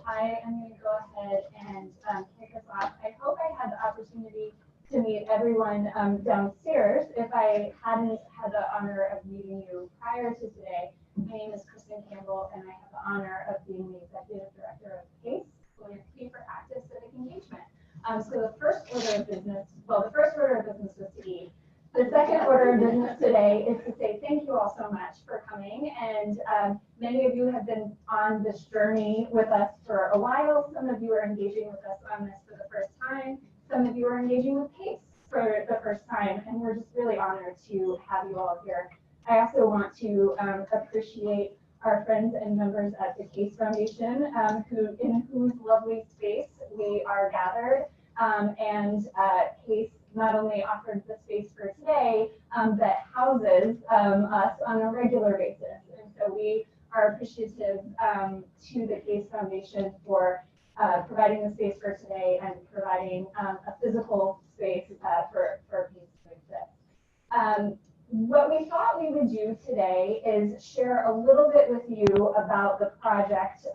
I am going to go ahead and kick us off. I hope I had the opportunity to meet everyone downstairs. If I hadn't had the honor of meeting you prior to today, my name is Kristen Campbell, and I have the honor of being the Executive Director of PACE, Philanthropy for Active Civic Engagement. So the first order of business, well, the first order of business was to eat. The second order of business today is to say thank you all so much for coming. And many of you have been on this journey with us for a while. Some of you are engaging with us on this for the first time. Some of you are engaging with PACE for the first time. And we're just really honored to have you all here. I also want to appreciate our friends and members at the CASE Foundation, in whose lovely space we are gathered. CASE not only offered the space for today, but houses us on a regular basis. And so we are appreciative to the CASE Foundation for providing the space for today and providing a physical space for PACE to exist. What we thought we would do today is share a little bit with you about the project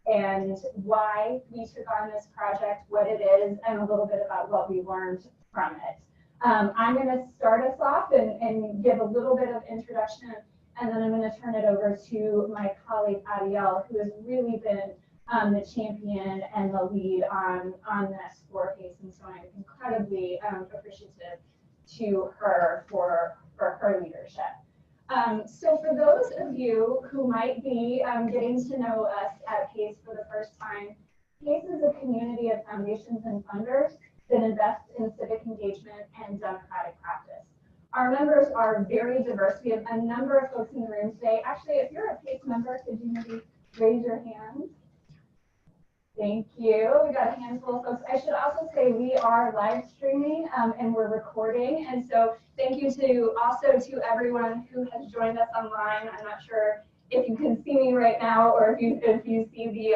and why we took on this project, what it is, and a little bit about what we learned from it. I'm going to start us off and give a little bit of introduction, and then I'm going to turn it over to my colleague Ariel, who has really been the champion and the lead on this for PACE, and so I'm incredibly appreciative to her for her leadership. So for those of you who might be getting to know us at PACE for the first time, PACE is a community of foundations and funders that invest in civic engagement and democratic practice. Our members are very diverse. We have a number of folks in the room today. Actually, if you're a PACE member, could you maybe raise your hand? Thank you. We got a handful of folks. I should also say we are live streaming and we're recording. And so thank you to everyone who has joined us online. I'm not sure if you can see me right now or if you see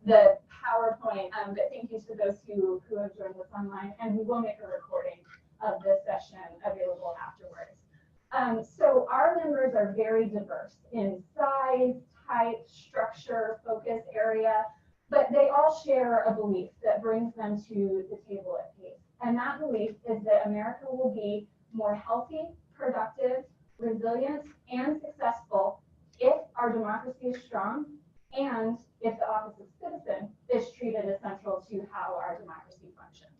the PowerPoint, but thank you to those who have joined us online. And we will make a recording of this session available afterwards. So our members are very diverse in size, type, structure, focus area. But they all share a belief that brings them to the table at PACE. And that belief is that America will be more healthy, productive, resilient, and successful if our democracy is strong and if the office of citizen is treated as central to how our democracy functions.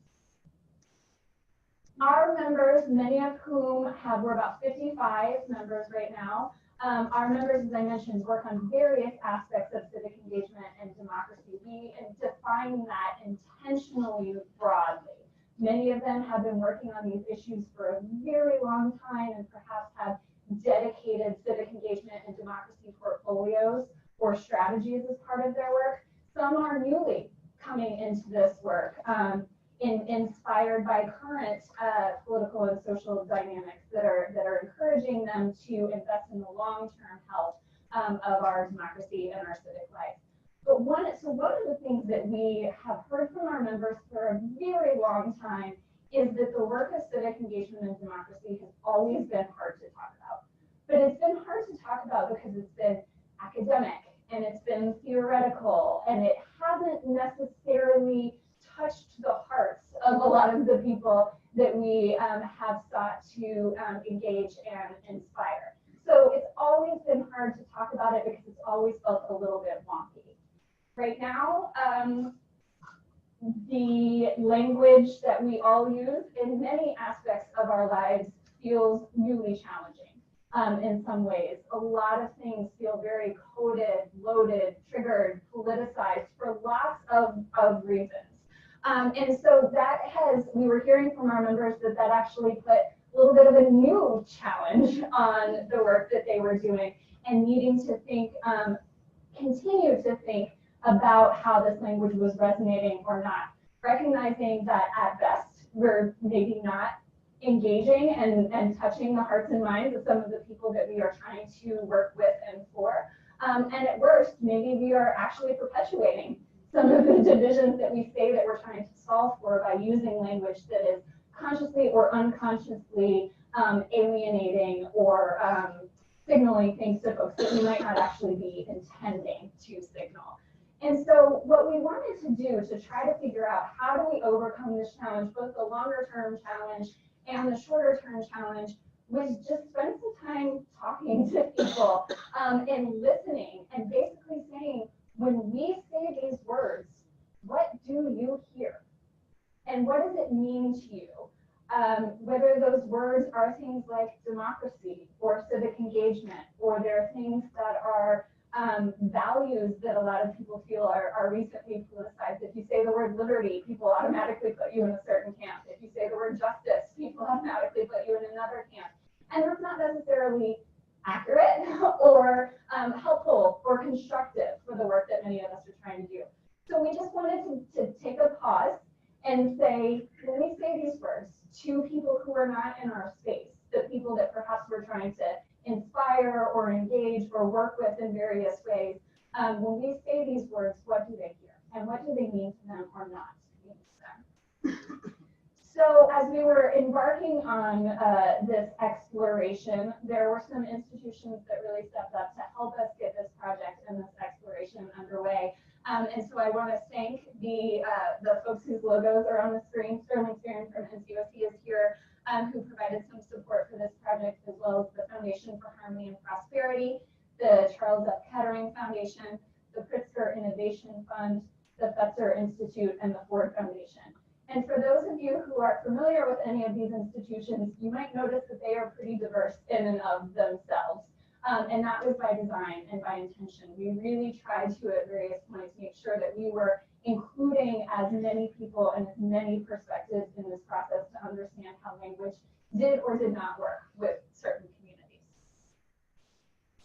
Our members, many of whom we're about 55 members right now. Our members, as I mentioned, work on various aspects of civic engagement and democracy. We define that intentionally broadly. Many of them have been working on these issues for a very long time and perhaps have dedicated civic engagement and democracy portfolios or strategies as part of their work. Some are newly coming into this work, inspired by current political and social dynamics that are encouraging them to invest in the long-term health of our democracy and our civic life. But one of the things that we have heard from our members for a very long time is that the work of civic engagement and democracy has always been hard to talk about. But it's been hard to talk about because it's been academic and it's been theoretical and it hasn't necessarily touched the hearts of a lot of the people that we have sought to engage and inspire. So it's always been hard to talk about it because it's always felt a little bit wonky. Right now, the language that we all use in many aspects of our lives feels newly challenging in some ways. A lot of things feel very coded, loaded, triggered, politicized for lots of reasons. And so we were hearing from our members that actually put a little bit of a new challenge on the work that they were doing and needing to think, continue to think about how this language was resonating or not, recognizing that at best we're maybe not engaging and touching the hearts and minds of some of the people that we are trying to work with and for. And at worst, maybe we are actually perpetuating some of the divisions that we say that we're trying to solve for by using language that is consciously or unconsciously alienating or signaling things to folks that we might not actually be intending to signal. And so what we wanted to do to try to figure out how do we overcome this challenge, both the longer term challenge and the shorter term challenge, was just spend some time talking to people and listening and basically saying, when we say these words, what do you hear? And what does it mean to you? Whether those words are things like democracy or civic engagement, or they're things that are values that a lot of people feel are recently politicized. If you say the word liberty, people automatically put you in a certain camp. If you say the word justice, people automatically put you in another camp. And that's not necessarily accurate or helpful or constructive for the work that many of us are trying to do. So we just wanted to take a pause and say, when we say these words to people who are not in our space, the people that perhaps we're trying to inspire or engage or work with in various ways, when we say these words, what do they hear? And what do they mean to them or not mean to them? So as we were embarking on this exploration, there were some institutions that really stepped up to help us get this project and this exploration underway. And so I want to thank the folks whose logos are on the screen. Sterling Spearman from NCOC is here, who provided some support for this project, as well as the Foundation for Harmony and Prosperity, the Charles F. Kettering Foundation, the Pritzker Innovation Fund, the Fetzer Institute, and the Ford Foundation. And for those of you who are familiar with any of these institutions, you might notice that they are pretty diverse in and of themselves. And that was by design and by intention. We really tried to, at various points, make sure that we were including as many people and as many perspectives in this process to understand how language did or did not work with certain communities.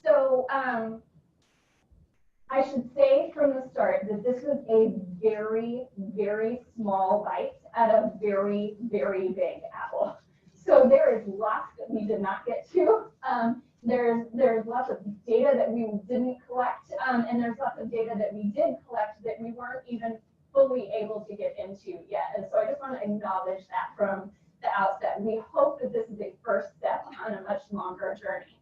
So I should say from the start that this was a very, very small bite at a very, very big apple. So there is lots that we did not get to. There's lots of data that we didn't collect, and there's lots of data that we did collect that we weren't even fully able to get into yet. And so I just want to acknowledge that from the outset. We hope that this is a first step on a much longer journey.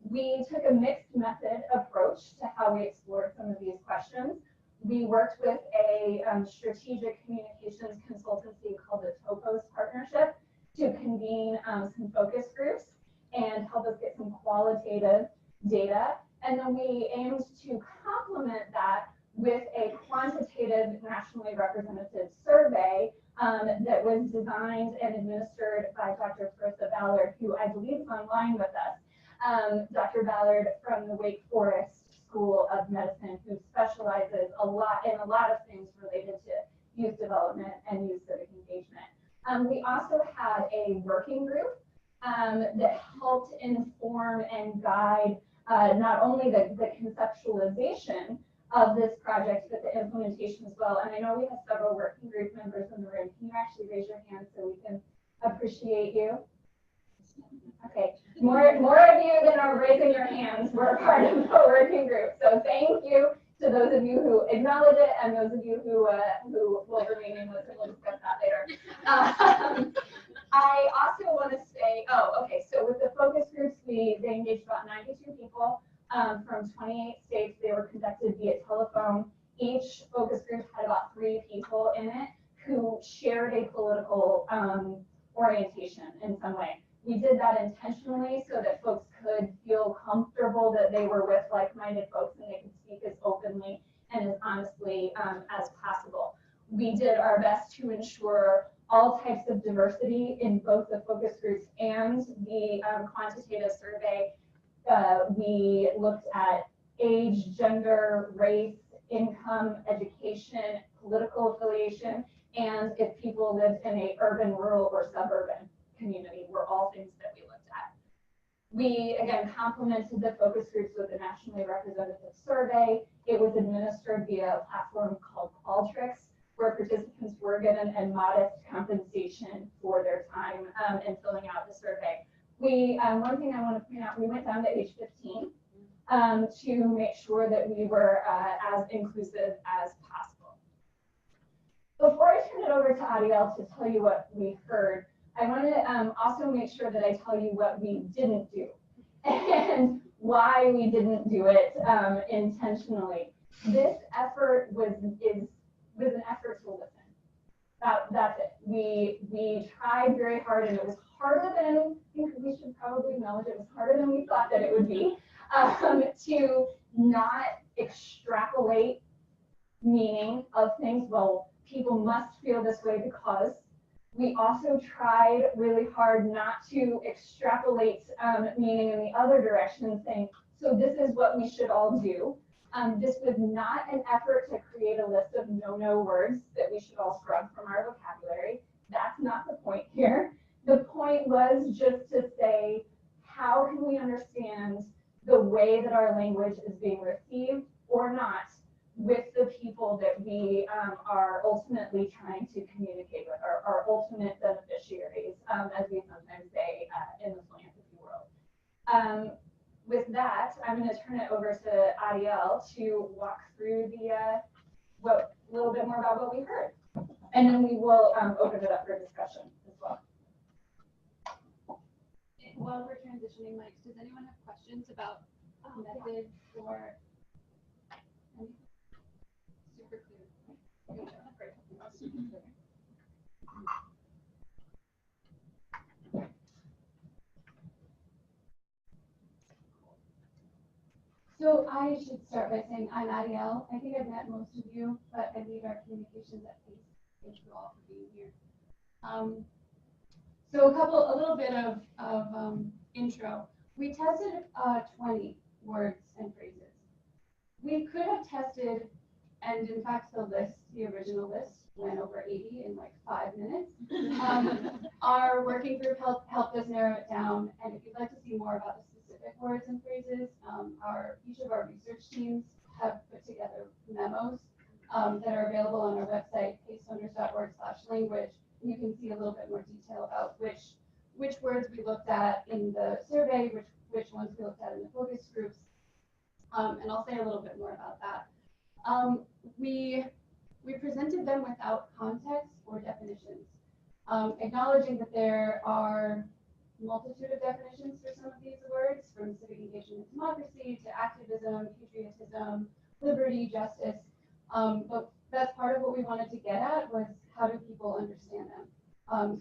We took a mixed method approach to how we explored some of these questions. We worked with a strategic communications consultancy called the Topos Partnership to convene some focus groups and help us get some qualitative data. And then we aimed to complement that with a quantitative nationally representative survey that was designed and administered by Dr. Carissa Ballard, who I believe is online with us. Dr. Ballard from the Wake Forest School of Medicine, who specializes in a lot of things related to youth development and youth civic engagement. We also had a working group that helped inform and guide not only the conceptualization of this project, but the implementation as well. And I know we have several working group members in the room. Can you actually raise your hand so we can appreciate you? Okay, more of you than are raising your hands were part of the working group. So thank you to those of you who acknowledge it and those of you who will remain nameless, and we'll discuss that later. I also want to say, so with the focus groups, they engaged about 92 people from 28 states. They were conducted via telephone. Each focus group had about 3 people in it who shared a political orientation in some way. We did that intentionally so that folks could feel comfortable that they were with like-minded folks and they could speak as openly and as honestly as possible. We did our best to ensure all types of diversity in both the focus groups and the quantitative survey. We looked at age, gender, race, income, education, political affiliation, and if people lived in a urban, rural, or suburban community were all things that we looked at. We, again, complemented the focus groups with a nationally representative survey. It was administered via a platform called Qualtrics, where participants were given a modest compensation for their time in filling out the survey. One thing I want to point out, we went down to age 15 to make sure that we were as inclusive as possible. Before I turn it over to Adiel to tell you what we heard, I want to also make sure that I tell you what we didn't do and why we didn't do it intentionally. This effort was an effort to listen. That's it. We tried very hard, and it was harder than, I think we should probably acknowledge, it was harder than we thought that it would be, to not extrapolate meaning of things. Well, people must feel this way because. We also tried really hard not to extrapolate meaning in the other direction, saying, so this is what we should all do. This was not an effort to create a list of no-no words that we should all scrub from our vocabulary. That's not the point here. The point was just to say, how can we understand the way that our language is being received or not with the people that we are ultimately trying to communicate with, our ultimate beneficiaries, as we sometimes say in the philanthropy world. With that, I'm going to turn it over to Ariel to walk through the a little bit more about what we heard, and then we will open it up for discussion as well. While we're transitioning mics, does anyone have questions about methods or super clear? Great. So I should start by saying I'm Ariel. I think I've met most of you, but I lead our communications at PACE. Thank you all for being here. So a little bit of intro. We tested 20 words and phrases. We could have tested, and in fact the original list went over 80 in like 5 minutes. Our working group helped us narrow it down, and if you'd like to see more about the specific words and phrases, each of our research teams have put together memos that are available on our website, pacefunders.org/language. And you can see a little bit more detail about which words we looked at in the survey, which ones we looked at in the focus groups, and I'll say a little bit more about that. We presented them without context or definitions, acknowledging that there are multitude of definitions for some of these words, from civic engagement and democracy to activism, patriotism, liberty, justice. But that's part of what we wanted to get at, was how do people understand them?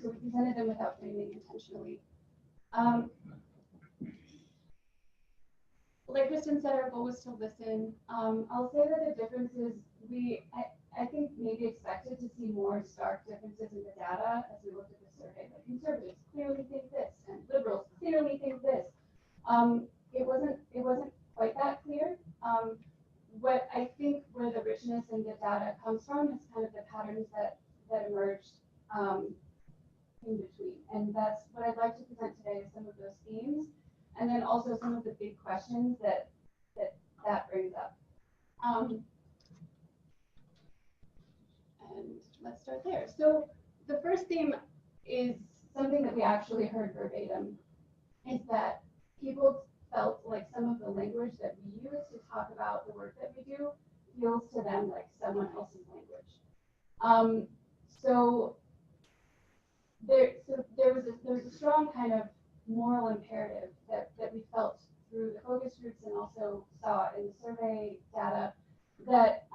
So we presented them without framing intentionally. Like Kristen said, our goal was to listen. I'll say that the difference is I think maybe expected to see more stark differences in the data as we looked at the survey. Like conservatives clearly think this, and liberals clearly think this. It wasn't quite that clear. What I think where the richness in the data comes from is kind of the patterns that emerged in between. And that's what I'd like to present today, is some of those themes, and then also some of the big questions that brings up. And let's start there. So the first theme is something that we actually heard verbatim, is that people felt like some of the language that we use to talk about the work that we do feels to them like someone else's language. So there was a strong kind of moral imperative that we felt through the focus groups, and also saw in the survey data, that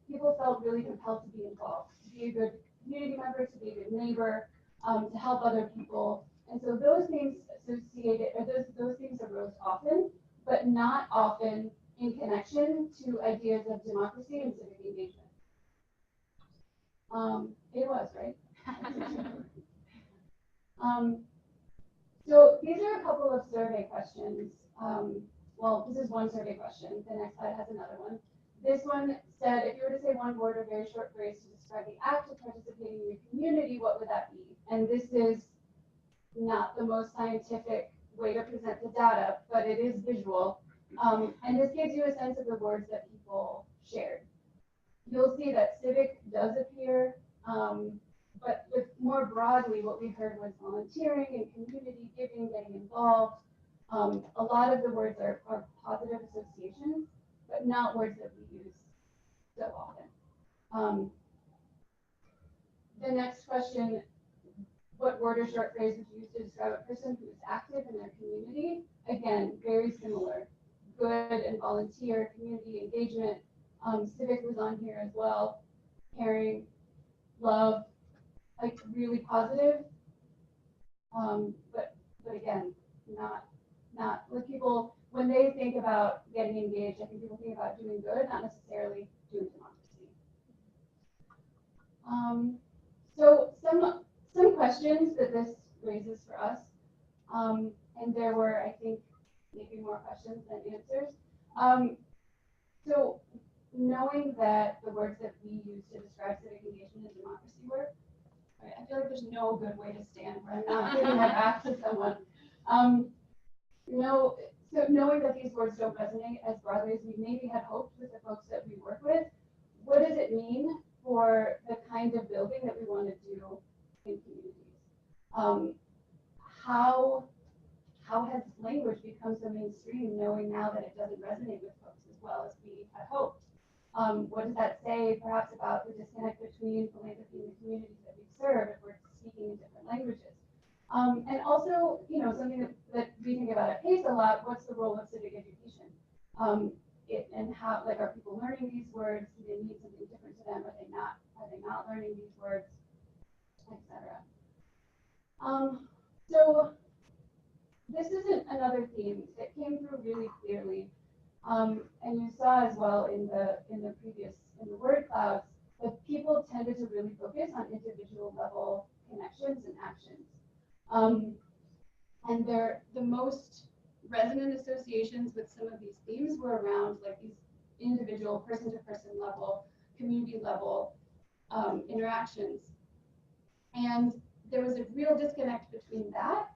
people felt really compelled to be involved, to be a good community member, to be a good neighbor, to help other people. And so those things those things arose often, but not often in connection to ideas of democracy and civic engagement. It was, right? So these are a couple of survey questions. Well, this is one survey question. The next slide has another one. This one said, if you were to say one word or very short phrase to describe the act of participating in your community, what would that be? And this is not the most scientific way to present the data, but it is visual. And this gives you a sense of the words that people shared. You'll see that civic does appear, but more broadly, what we heard was volunteering and community giving, getting involved. A lot of the words are positive associations, but not words that we use so often. The next question, what word or short phrase would you use to describe a person who is active in their community? Again, very similar. Good and volunteer, community engagement. Civic was on here as well. Caring, love, like really positive. But again, not like people, when they think about getting engaged, I think people think about doing good, not necessarily doing democracy. So some questions that this raises for us, and there were, I think, maybe more questions than answers. So knowing that the words that we use to describe civic engagement and democracy work, right, I feel like there's no good way to stand where I'm not giving my back to someone. So knowing that these words don't resonate as broadly as we maybe had hoped with the folks that we work with, what does it mean for the kind of building that we want to do in communities? How has language become so mainstream, knowing now that it doesn't resonate with folks as well as we had hoped? What does that say perhaps about the disconnect between philanthropy and the communities that we serve if we're speaking in different languages? And also, something that we think about at PACE a lot, what's the role of civic education? And how, like, are people learning these words? Do they need something different to them? Are they not learning these words, etc. So this isn't another theme that came through really clearly, and you saw as well in the word clouds that people tended to really focus on individual level connections and actions. And the most resonant associations with some of these themes were around like these individual person-to-person level, community level interactions. And there was a real disconnect between that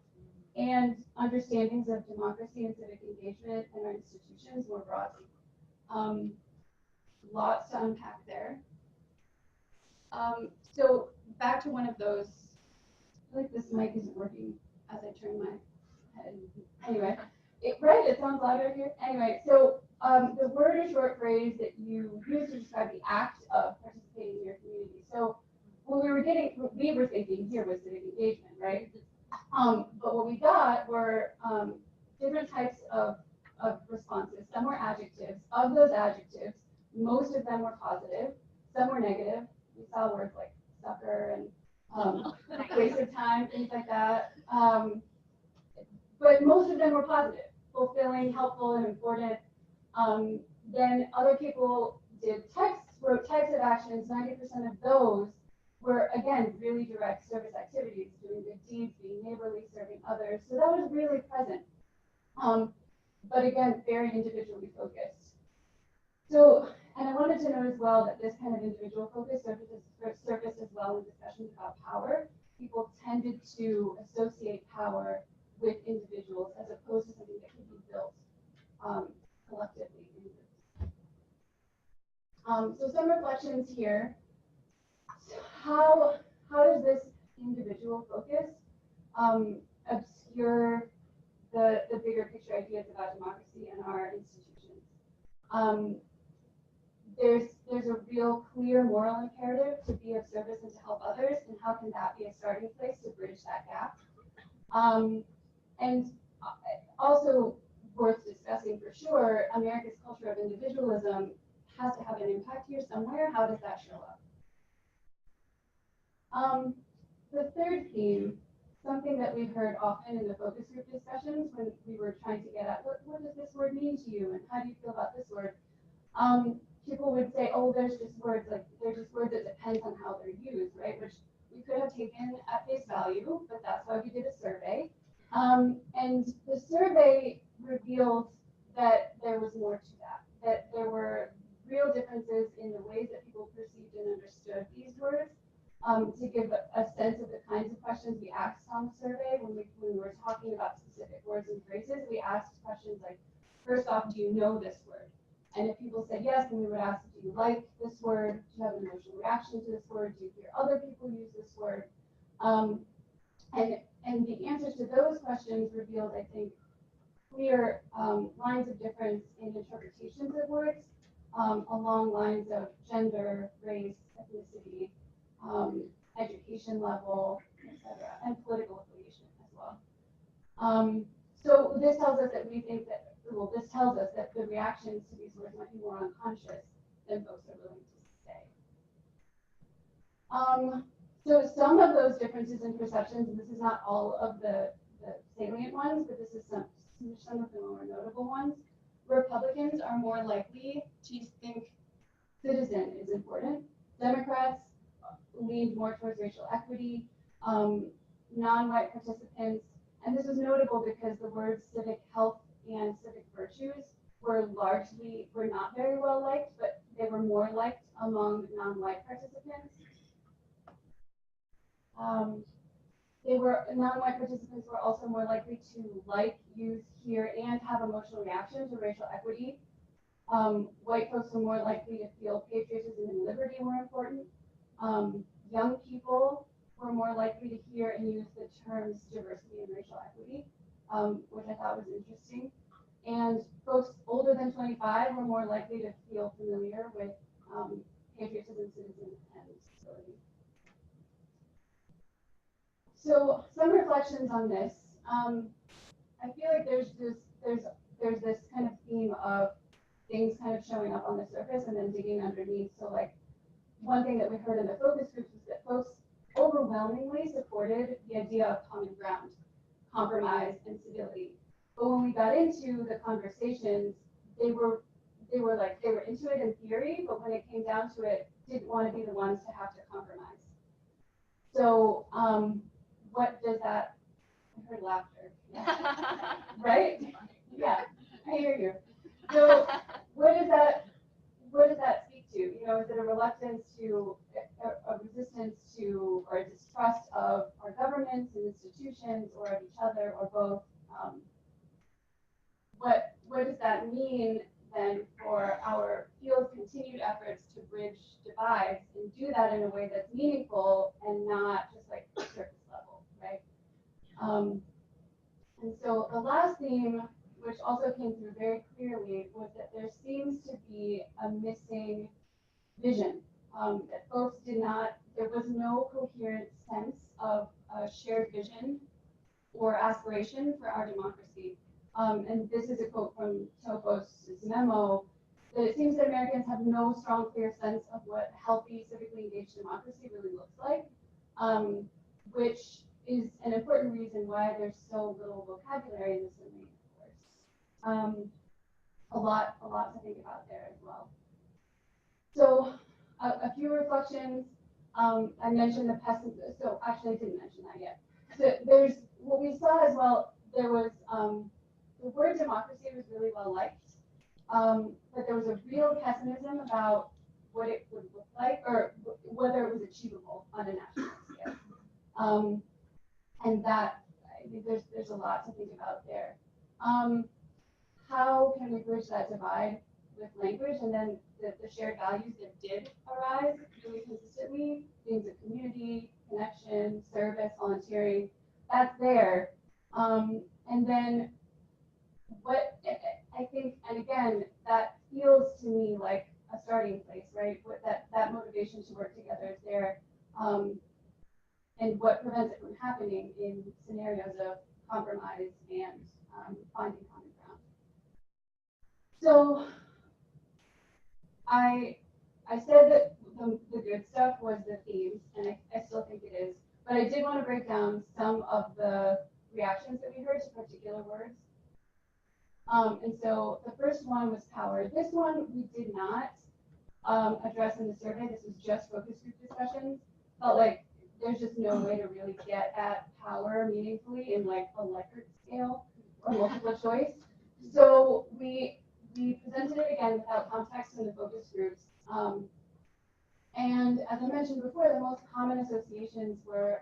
and understandings of democracy and civic engagement in our institutions more broadly. Lots to unpack there. So back to one of those, I feel like this mic isn't working as I turn my head. Anyway, it sounds louder here. Anyway, so the word or short phrase that you use to describe the act of participating in your community. So what we were thinking here was civic engagement, right? But what we got were different types of responses. Some were adjectives. Of those adjectives, most of them were positive. Some were negative. We saw words like sucker and waste of time, things like that. But most of them were positive, fulfilling, helpful, and important. Then other people wrote types of actions. 90% of those were, again, really direct service activities, doing good deeds, being neighborly, serving others. So that was really present. But again, very individually focused. So, and I wanted to note as well that this kind of individual focus surfaced as well in discussions about power. People tended to associate power with individuals as opposed to something that could be built collectively in groups. So some reflections here. How does this individual focus obscure the bigger picture ideas about democracy in our institutions? There's a real clear moral imperative to be of service and to help others, and how can that be a starting place to bridge that gap? And also worth discussing for sure, America's culture of individualism has to have an impact here somewhere. How does that show up? The third theme, something that we heard often in the focus group discussions when we were trying to get at what does this word mean to you and how do you feel about this word? People would say, oh, they're just words that depends on how they're used, right? Which we could have taken at face value, but that's why we did a survey. And the survey revealed that there was more to that there were real differences in the ways that people perceived and understood these words. To give a sense of the kinds of questions we asked on the survey when we were talking about specific words and phrases, we asked questions like, first off, do you know this word? And if people said yes, then we would ask, do you like this word? Do you have an emotional reaction to this word? Do you hear other people use this word? And the answers to those questions revealed, I think, clear lines of difference in interpretations of words along lines of gender, race, ethnicity, education level, etc., and political affiliation as well. So this tells us that the reactions to these words might be more unconscious than folks are willing to say. So some of those differences in perceptions, and this is not all of the salient ones, but this is some of the more notable ones. Republicans are more likely to think citizen is important. Democrats leaned more towards racial equity. Non-white participants, and this was notable because the words civic health and civic virtues were not very well liked, but they were more liked among non-white participants. Non-white participants were also more likely to like, use, hear, and have emotional reaction to racial equity. White folks were more likely to feel patriotism and liberty were important. Young people were more likely to hear and use the terms diversity and racial equity, which I thought was interesting. And folks older than 25 were more likely to feel familiar with patriotism, citizen, and civility. So some reflections on this. I feel like there's this kind of theme of things kind of showing up on the surface and then digging underneath. So like one thing that we heard in the focus groups was that folks overwhelmingly supported the idea of common ground, compromise, and civility. But when we got into the conversations, they were into it in theory, but when it came down to it, didn't want to be the ones to have to compromise. So what does that? I heard laughter. Right? Yeah, I hear you. So what does that speak to? You know, is it a reluctance to, a resistance to, or a distrust of our governments and institutions, or of each other, or both? What does that mean then for our field's continued efforts to bridge divides and do that in a way that's meaningful and not just like surface level, right? And so the last theme, which also came through very clearly, was that there seems to be a missing vision. That folks there was no coherent sense of a shared vision or aspiration for our democracy. And this is a quote from Topos' memo, that it seems that Americans have no strong, clear sense of what healthy, civically engaged democracy really looks like, which is an important reason why there's so little vocabulary in this domain, of course. A lot to think about there as well. So a few reflections. I mentioned the pessimism. So actually, I didn't mention that yet. So there's what we saw as well. There was the word democracy was really well liked, but there was a real pessimism about what it would look like or whether it was achievable on a national scale. And that, I think there's a lot to think about there. How can we bridge that divide with language, and then the shared values that did arise really consistently, things of community, connection, service, volunteering, that's there. And then what I think, and again, that feels to me like a starting place, right? What that motivation to work together is there. And what prevents it from happening in scenarios of compromise and finding common ground. So I said that the good stuff was the themes, and I still think it is, but I did want to break down some of the reactions that we heard to particular words. And so the first one was power. This one we did not address in the survey. This was just focus group discussions. Felt like there's just no way to really get at power meaningfully in like a Likert scale or multiple choice. So we presented it again without context in the focus groups. And as I mentioned before, the most common associations were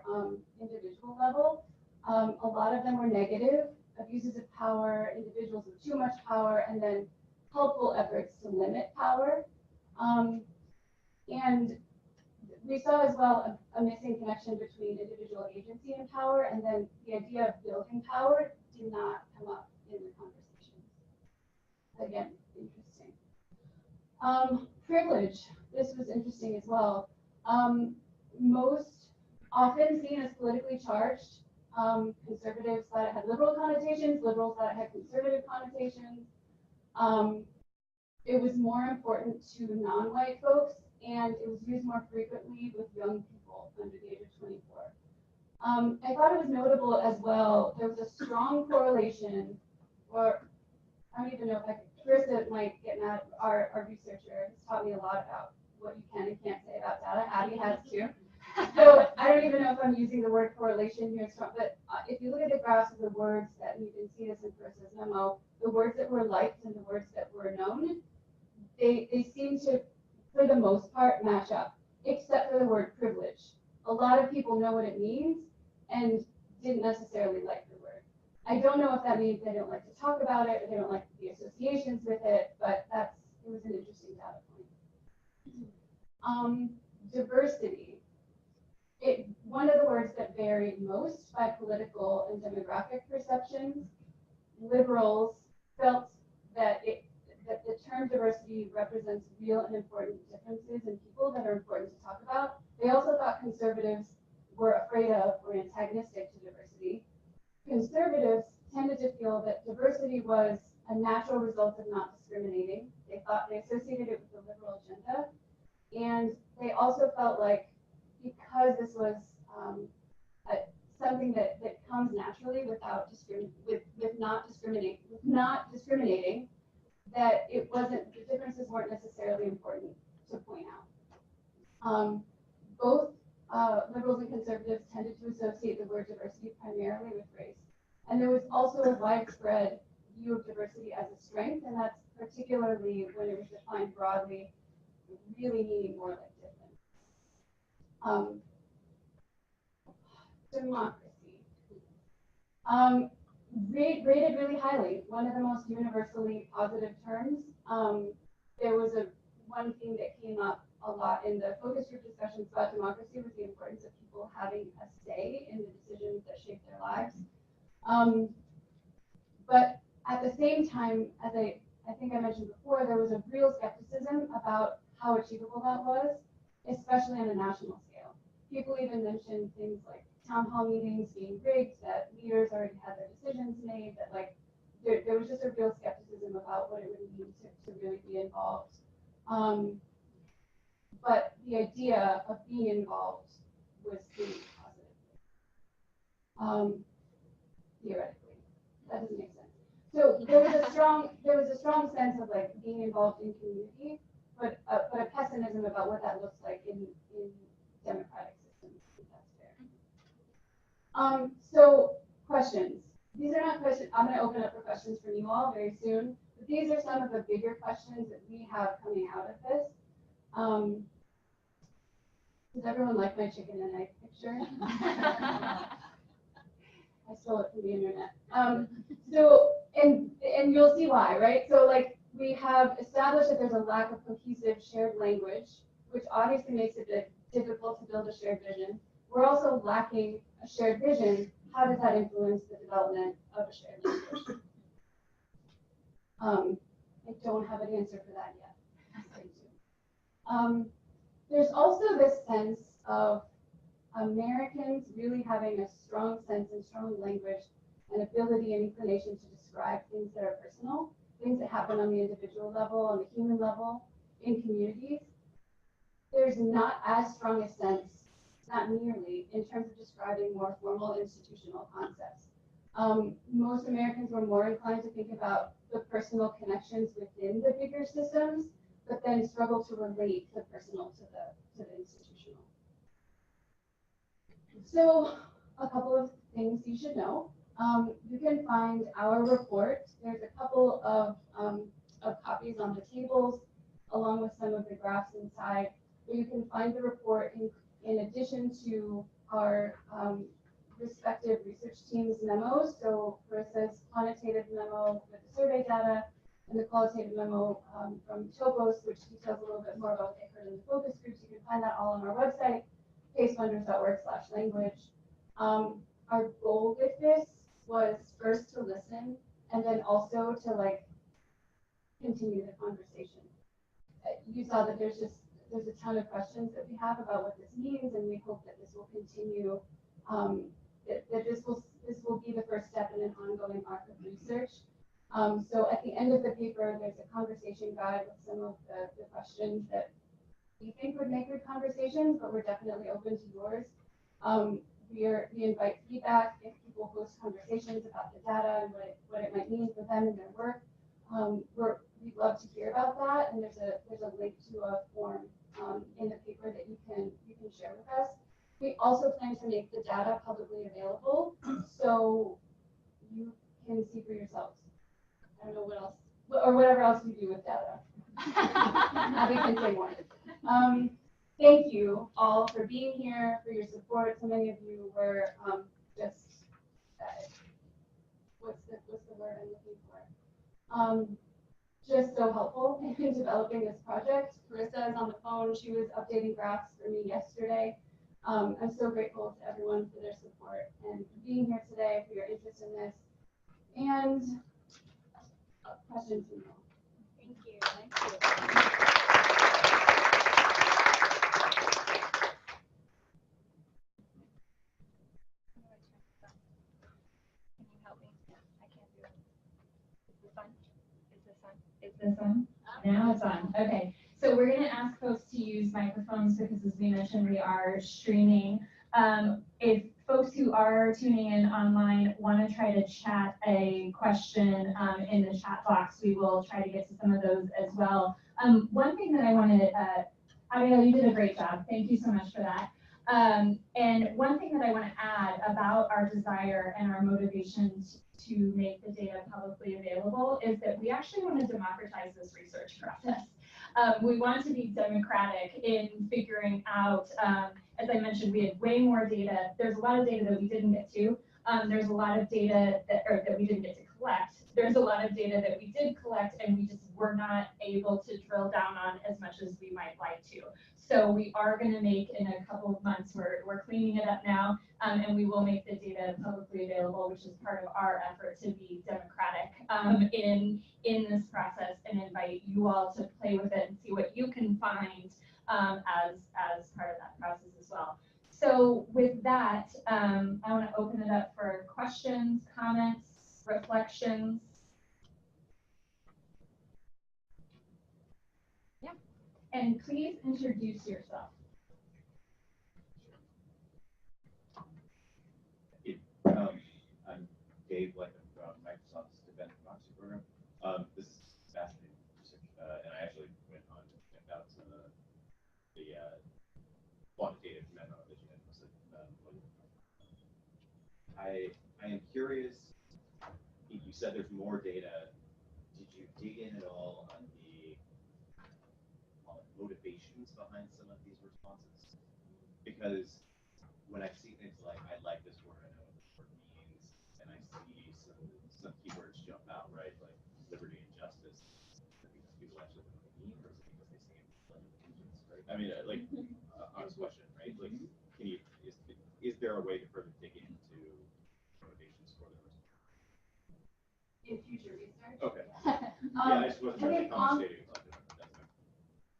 individual level. A lot of them were negative, abuses of power, individuals with too much power, and then helpful efforts to limit power. And we saw as well a missing connection between individual agency and power, and then the idea of building power did not come up in the conversation. Again, interesting. Privilege, this was interesting as well. Most often seen as politically charged. Conservatives thought it had liberal connotations, liberals thought it had conservative connotations. it was more important to non-white folks, and it was used more frequently with young people under the age of 24. I thought it was notable as well, there was a strong correlation, or I don't even know if I could, Carissa might get mad, our researcher has taught me a lot about what you can and can't say about data. Abby has too. So I don't even know if I'm using the word correlation here, but if you look at the graphs of the words that, and you can see this in Carissa's memo, the words that were liked and the words that were known, they seem to, for the most part, match up, except for the word privilege. A lot of people know what it means and didn't necessarily like the word. I don't know if that means they don't like to talk about it or they don't like the associations with it, but it was an interesting data point. Diversity. One of the words that varied most by political and demographic perceptions, liberals felt that the term diversity represents real and important differences in people that are important to talk about. They also thought conservatives were afraid of or antagonistic to diversity. Conservatives tended to feel that diversity was a natural result of not discriminating. They thought they associated it with the liberal agenda. And they also felt like because this was something that comes naturally without not discriminating, that it wasn't, the differences weren't necessarily important to point out. Both liberals and conservatives tended to associate the word diversity primarily with race. And there was also a widespread view of diversity as a strength, and that's particularly when it was defined broadly, really meaning more like different. Democracy. Rated really highly, one of the most universally positive terms. There was one thing that came up a lot in the focus group discussions about democracy was the importance of people having a say in the decisions that shape their lives. But at the same time, as I think I mentioned before, there was a real skepticism about how achievable that was, especially on a national scale. People even mentioned things like town hall meetings being rigged, that leaders already had their decisions made, that like there was just a real skepticism about what it would mean to really be involved. But the idea of being involved was seen positively, theoretically. That doesn't make sense. So there was a strong sense of like being involved in community, but a pessimism about what that looks like in democratic systems. I think that's fair. So questions. These are not questions. I'm going to open up for questions from you all very soon. But these are some of the bigger questions that we have coming out of this. Does everyone like my chicken and egg picture? I stole it from the internet. So, and you'll see why, right? So like we have established that there's a lack of cohesive shared language, which obviously makes it difficult to build a shared vision. We're also lacking a shared vision. How does that influence the development of a shared language? I don't have an answer for that yet. There's also this sense of Americans really having a strong sense and strong language and ability and inclination to describe things that are personal, things that happen on the individual level, on the human level, in communities. There's not as strong a sense, not nearly, in terms of describing more formal institutional concepts. Most Americans were more inclined to think about the personal connections within the bigger systems, but then struggle to relate the personal to the institutional. So a couple of things you should know. You can find our report. There's a couple of copies on the tables, along with some of the graphs inside. But you can find the report in addition to our respective research teams' memos. So Carissa's quantitative memo with the survey data, and the qualitative memo from Topos, which details a little bit more about what they heard in the focus groups. You can find that all on our website, casewonders.org/language. Our goal with this was first to listen, and then also to like continue the conversation. You saw that there's a ton of questions that we have about what this means, and we hope that this will continue. That this will be the first step in an ongoing arc of research So at the end of the paper, there's a conversation guide with some of the questions that we think would make good conversations, but we're definitely open to yours. We invite feedback if people host conversations about the data and what it might mean for them and their work. We'd love to hear about that, and there's a link to a form in the paper that you can share with us. We also plan to make the data publicly available, so you can see for yourselves. I don't know what else, or whatever else you do with data. We can say more. Thank you all for being here, for your support. So many of you were just, what's the word I'm looking for? Just so helpful in developing this project. Carissa is on the phone. She was updating graphs for me yesterday. I'm so grateful to everyone for their support and for being here today, for your interest in this. And questions from you all. Thank you. Thank you. Is this on? Now it's on. Okay. So we're going to ask folks to use microphones because, as we mentioned, we are streaming. If folks who are tuning in online want to try to chat a question in the chat box, we will try to get to some of those as well. One thing that I wanted, Abigail, you did a great job. Thank you so much for that. And one thing that I want to add about our desire and our motivation to make the data publicly available is that we actually want to democratize this research process. We want to be democratic in figuring out, as I mentioned, we had way more data. There's a lot of data that we didn't get to. There's a lot of data that we didn't get to collect. There's a lot of data that we did collect and we just were not able to drill down on as much as we might like to. So we are going to make, in a couple of months, we're cleaning it up now, and we will make the data publicly available, which is part of our effort to be democratic in this process, and invite you all to play with it and see what you can find as part of that process as well. So with that, I want to open it up for questions, comments, reflections. Yeah. And please introduce yourself. I'm Dave Blackman from Microsoft's Defense Proxy Program. This is fascinating research, and I actually went on and checked out some of the quantitative memo that you had posted. I am curious. You said there's more data. Did you dig in at all on the motivations behind some of these responses? Because when I see things like, I like this word, I know what this word means, and I see some keywords jump out, right? Like liberty and justice. Is it because people actually know what they mean, or is it because they say it in Pledge of Allegiance, right? I mean, honest question, right? Like, is there a way to further dig into motivations for the response? In future research? Okay. Yeah, I just wasn't really commentating about it.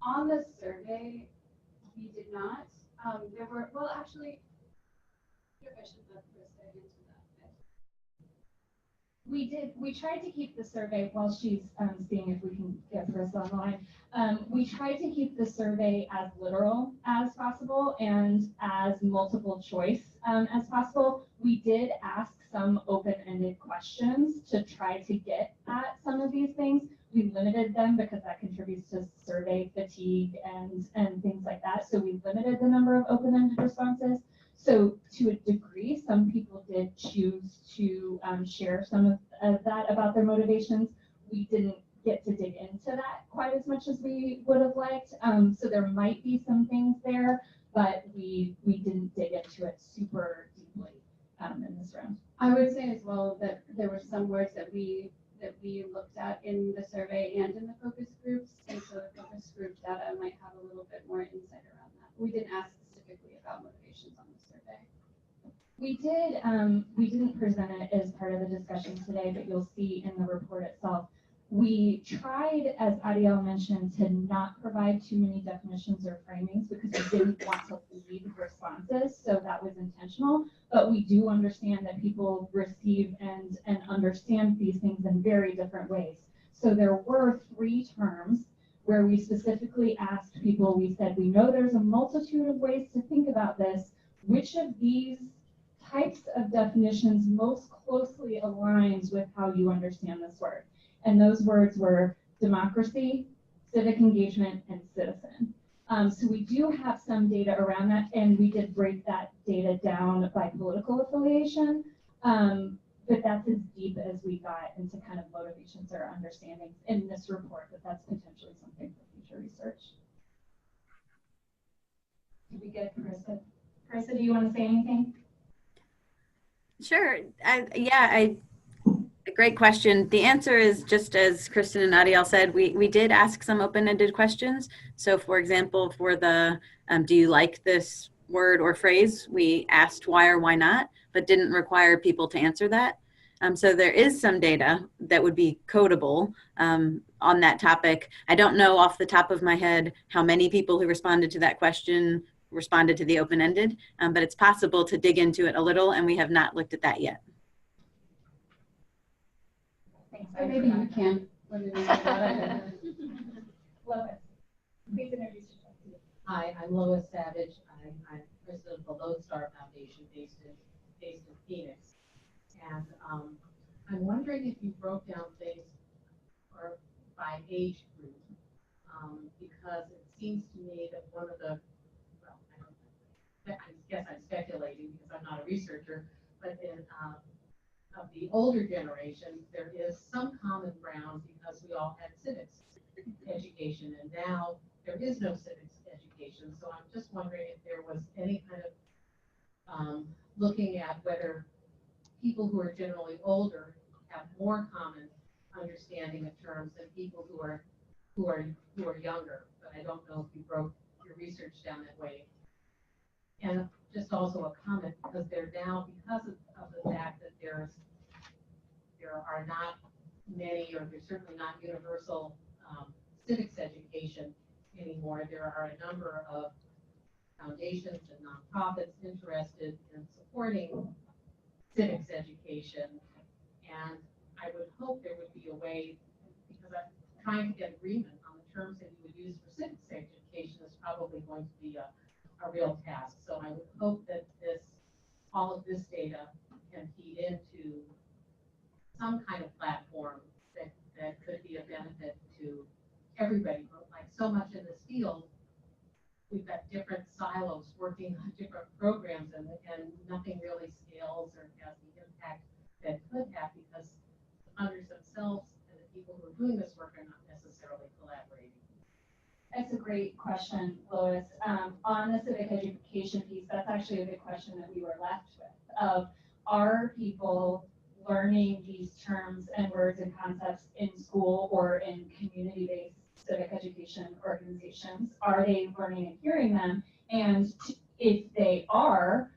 On the survey, we did not. There were, well, actually, I should let Krista answer that. We did. We tried to keep the survey while she's seeing if we can get Chris online. We tried to keep the survey as literal as possible and as multiple choice as possible. We did ask some open-ended questions to try to get at some of these things. We limited them because that contributes to survey fatigue and things like that. So we limited the number of open-ended responses. So to a degree, some people did choose to share some of that about their motivations. We didn't get to dig into that quite as much as we would have liked. So there might be some things there, but we didn't dig into it super deeply in this round. I would say as well that there were some words that we looked at in the survey and in the focus groups, and so the focus group data might have a little bit more insight around that. We didn't ask specifically about motivations on the survey. We didn't present it as part of the discussion today, but you'll see in the report itself. We tried, as Adiel mentioned, to not provide too many definitions or framings because we didn't want to lead responses, so that was intentional. but we do understand that people receive and understand these things in very different ways. So there were 3 terms where we specifically asked people, we said, we know there's a multitude of ways to think about this. Which of these types of definitions most closely aligns with how you understand this word? And those words were democracy, civic engagement, and citizen. So we do have some data around that, and we did break that data down by political affiliation. But that's as deep as we got into kind of motivations or understandings in this report, but that's potentially something for future research. Did we get Carissa? Carissa, do you want to say anything? Sure. A great question. The answer is just as Kristen and Adiel said, we did ask some open-ended questions. So for example, for the do you like this word or phrase, we asked why or why not, but didn't require people to answer that. So there is some data that would be codable on that topic. I don't know off the top of my head how many people who responded to that question responded to the open-ended, but it's possible to dig into it a little, and we have not looked at that yet. Thanks. So maybe you can. Lois, please introduce yourself. Hi, I'm Lois Savage. I'm president of the Lone Star Foundation based in Phoenix. And I'm wondering if you broke down things by age group, because it seems to me that one of the, well, I guess I'm speculating because I'm not a researcher, but in of the older generation, there is some common ground because we all had civics education, and now there is no civics education. So I'm just wondering if there was any kind of looking at whether people who are generally older have more common understanding of terms than people who are younger. But I don't know if you broke your research down that way. And just also a comment, because they're now, because of the fact that there are not many, or there's certainly not universal civics education anymore. There are a number of foundations and nonprofits interested in supporting civics education, and I would hope there would be a way, because I'm trying to get agreement on the terms that you would use for civics education is probably going to be a real task. So I would hope that all of this data can feed into some kind of platform that could be a benefit to everybody. But like so much in this field, we've got different silos working on different programs, and nothing really scales or has the impact that could have, because the funders themselves and the people who are doing this work are not necessarily collaborating. That's a great question, Lois. On the civic education piece, that's actually a good question that we were left with, of are people learning these terms and words and concepts in school or in community-based civic education organizations? Are they learning and hearing them? And if they are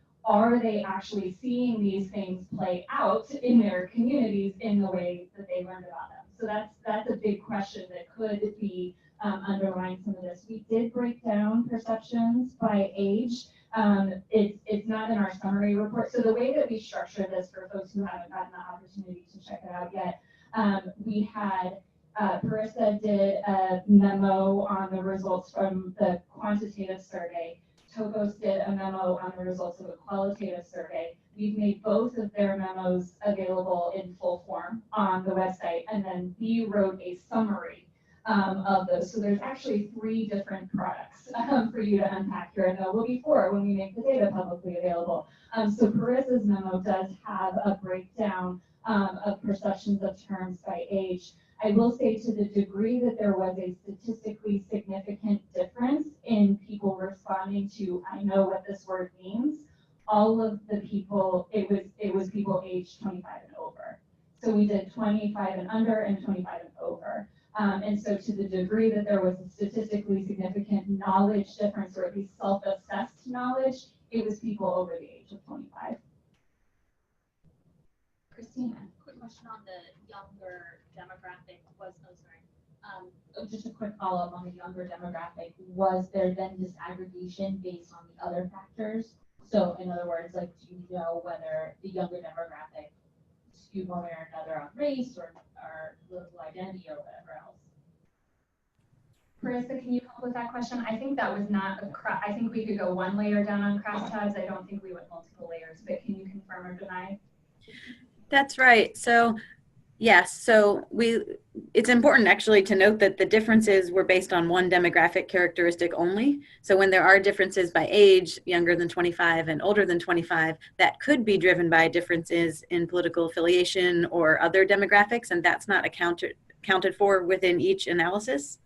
they actually seeing these things play out in their communities in the way that they learned about them? So that's a big question that could be underlying some of this. We did break down perceptions by age. It's not in our summary report. So the way that we structure this, for folks who haven't gotten the opportunity to check it out yet, we had Carissa did a memo on the results from the quantitative survey. Tokos did a memo on the results of a qualitative survey. We've made both of their memos available in full form on the website, and then we wrote a summary of those. So there's actually 3 different products for you to unpack here, and there will be 4 when we make the data publicly available. So Carissa's memo does have a breakdown of perceptions of terms by age. I will say, to the degree that there was a statistically significant difference in people responding to, I know what this word means, all of the people, it was people aged 25 and over. So we did 25 and under and 25 and over. And so to the degree that there was a statistically significant knowledge difference, or at least self-assessed knowledge, it was people over the age of 25. Christina. Quick question on the younger demographic Just a quick follow-up on the younger demographic. Was there then disaggregation based on the other factors? So in other words, like, do you know whether the younger demographic skewed one way or another on race or political identity or whatever else? Marissa, can you help with that question? I think that was not I think we could go one layer down on crosstabs. I don't think we went multiple layers, but can you confirm or deny? That's right. So yes, so it's important actually to note that the differences were based on one demographic characteristic only. So when there are differences by age, younger than 25 and older than 25, that could be driven by differences in political affiliation or other demographics, and that's not accounted for within each analysis.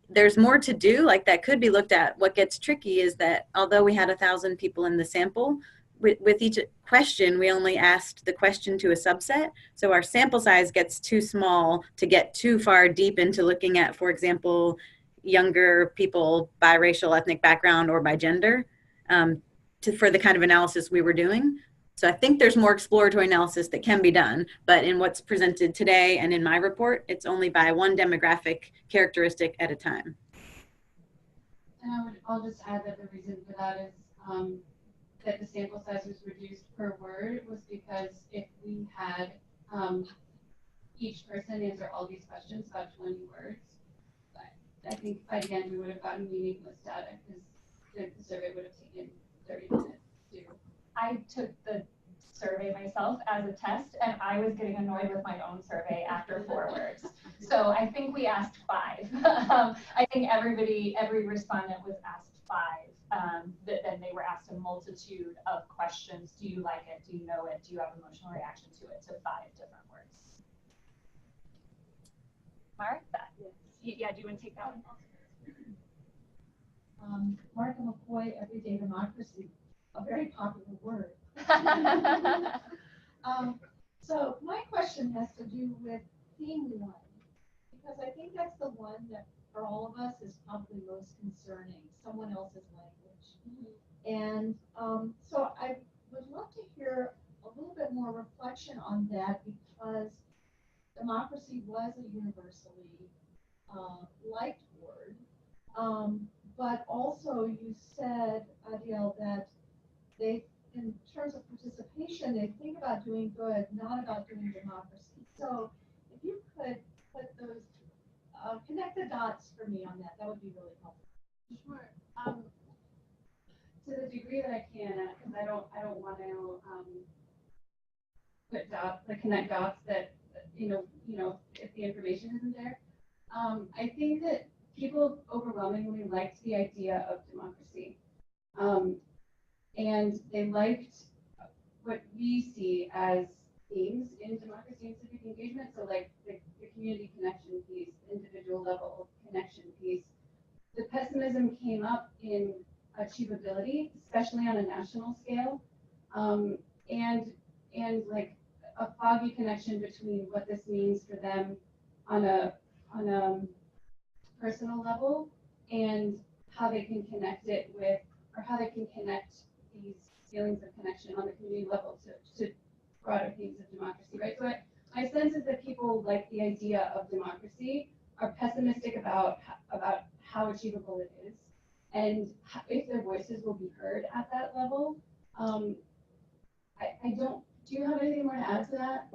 There's more to do, like that could be looked at. What gets tricky is that although we had 1,000 people in the sample, with each question, we only asked the question to a subset. So our sample size gets too small to get too far deep into looking at, for example, younger people by racial, ethnic background, or by gender for the kind of analysis we were doing. So I think there's more exploratory analysis that can be done, but in what's presented today and in my report, it's only by one demographic characteristic at a time. And I'll just add that the reason for that is that the sample size was reduced per word was because if we had each person answer all these questions about 20 words, but I think by the end we would have gotten meaningless data because the survey would have taken 30 minutes to. I took the survey myself as a test, and I was getting annoyed with my own survey after 4 words. So I think we asked 5. I think every respondent was asked 5. But then they were asked a multitude of questions. Do you like it? Do you know it? Do you have emotional reaction to it? To 5 different words. Martha? Yeah, do you want to take that one? Martha McCoy, Everyday Democracy, a very popular word. So my question has to do with theme 1, because I think that's the one that for all of us is probably most concerning, someone else's language. And so I would love to hear a little bit more reflection on that, because democracy was a universally liked word. But also you said, Adil, that they, in terms of participation, they think about doing good, not about doing democracy. So if you could put those, connect the dots for me on that, that would be really helpful. Sure. To the degree that I can, because I don't want to put dots, like connect dots that you know if the information isn't there. I think that people overwhelmingly liked the idea of democracy, and they liked what we see as themes in democracy and civic engagement. So like the community connection piece, individual level connection piece. The pessimism came up in achievability, especially on a national scale, and like a foggy connection between what this means for them on a personal level and how they can connect it with, or how they can connect these feelings of connection on the community level to broader themes of democracy, right? So my sense is that people like the idea of democracy, are pessimistic about how achievable it is, and if their voices will be heard at that level. I don't, do you have anything more to add to that?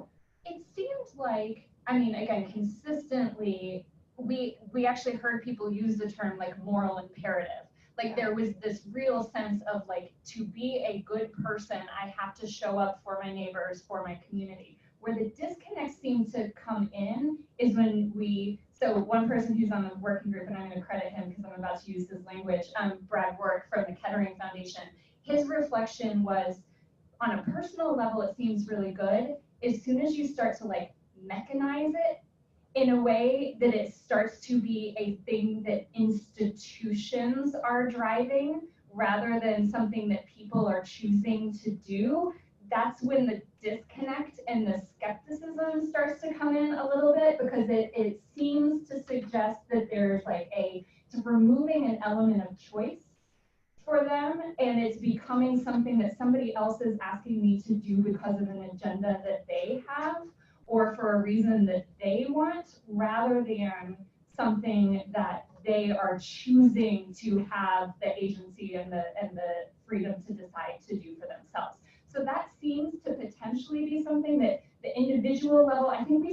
It seemed like, I mean, again, consistently, we actually heard people use the term like moral imperative. Like there was this real sense of like, to be a good person, I have to show up for my neighbors, for my community. Where the disconnect seemed to come in is when so one person who's on the working group, and I'm going to credit him because I'm about to use his language, Brad Work from the Kettering Foundation, his reflection was, on a personal level, it seems really good. As soon as you start to like mechanize it in a way that it starts to be a thing that institutions are driving rather than something that people are choosing to do, that's when the disconnect and the skepticism starts to come in a little bit, because it seems to suggest that there's like it's removing an element of choice for them, and it's becoming something that somebody else is asking me to do because of an agenda that they have or for a reason that they want, rather than something that they are choosing to have the agency and the freedom to decide to do for themselves. So that seems to potentially be something that the individual level, I think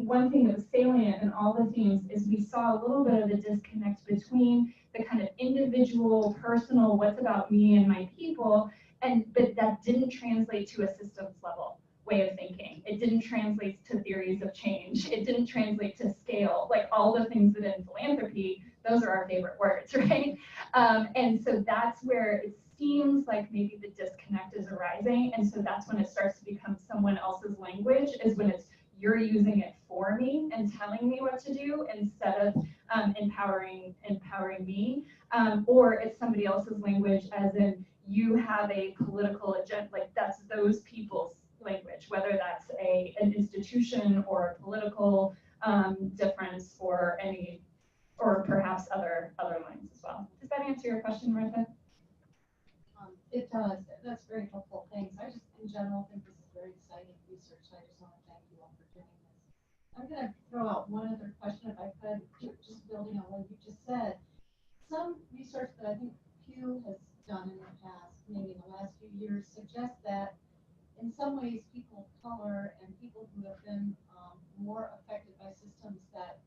one thing that was salient in all the themes is we saw a little bit of a disconnect between the kind of individual, personal, what's about me and my people, but that didn't translate to a systems level way of thinking. It didn't translate to theories of change. It didn't translate to scale, like all the things that in philanthropy, those are our favorite words, right? And so that's where it seems like maybe the disconnect is arising. And so that's when it starts to become someone else's language, is when it's you're using it for me and telling me what to do instead of empowering me. Or it's somebody else's language, as in you have a political agenda, like that's those people's language, whether that's an institution or a political difference or perhaps other lines as well. Does that answer your question, Martha? It does. That's very helpful. Thanks. I just, in general, think this is very exciting research. So I just want to thank you all for doing this. I'm going to throw out one other question, if I could, just building on what you just said. Some research that I think Pew has done in the past, maybe in the last few years, suggests that in some ways people of color and people who have been more affected by systems that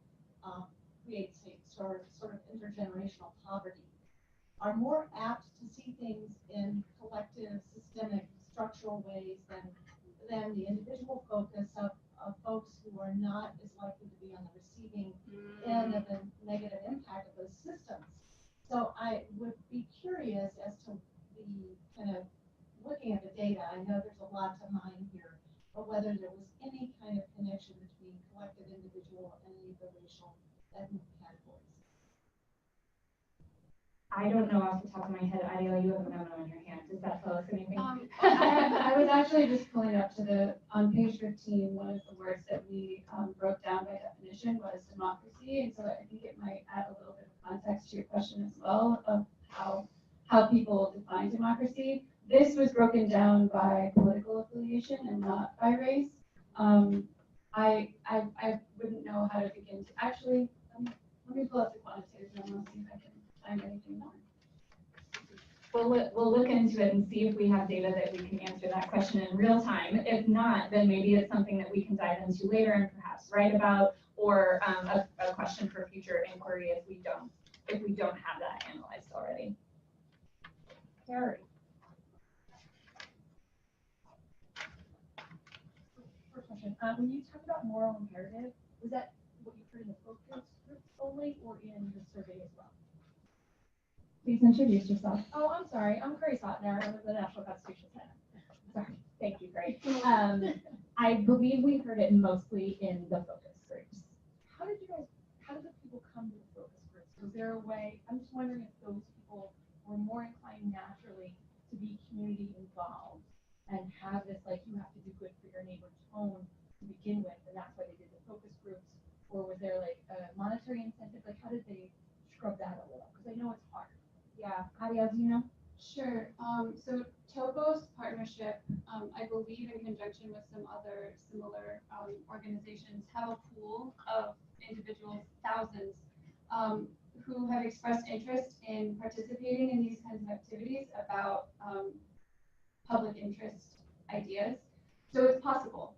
create, say, sort of intergenerational poverty are more apt to see things in collective, systemic, structural ways than the individual focus of folks who are not as likely to be on the receiving end of the negative impact of those systems. So I would be curious as to the kind of looking at the data. I know there's a lot to mine here, but whether there was any kind of connection between collective, individual, and any of the racial ethnic categories. I don't know off the top of my head. Adiel, you have a memo in your hand. Does that tell us anything? I was actually just pulling up to on page 15, one of the words that we broke down by definition was democracy. And so I think it might add a little bit of context to your question as well of how people define democracy. This was broken down by political affiliation and not by race. I wouldn't know how to begin to actually, let me pull up the quantitative and I'll see if I can find anything more. We'll look into it and see if we have data that we can answer that question in real time. If not, then maybe it's something that we can dive into later and perhaps write about, or a question for future inquiry if we don't have that analyzed already. Carrie. First question. When you talk about moral imperative, was that what you heard in the focus group only or in the survey as well? Please introduce yourself. Oh, I'm sorry. I'm Curry Sotner. I'm with the National Constitution Center. Sorry. Thank you, Curry. I believe we heard it mostly in the focus groups. How did the people come to the focus groups? Was there a way? I'm just wondering if those people were more inclined naturally to be community involved and have this, like, you have to do good for your neighbor tone to begin with, and that's why they did the focus groups, or was there like a monetary incentive? Like, how did they scrub that a little? Because I know it's hard. Yeah, Adiel, do you know? Sure. So Togo's partnership, I believe in conjunction with some other similar organizations, have a pool of individuals, thousands, who have expressed interest in participating in these kinds of activities about public interest ideas. So it's possible.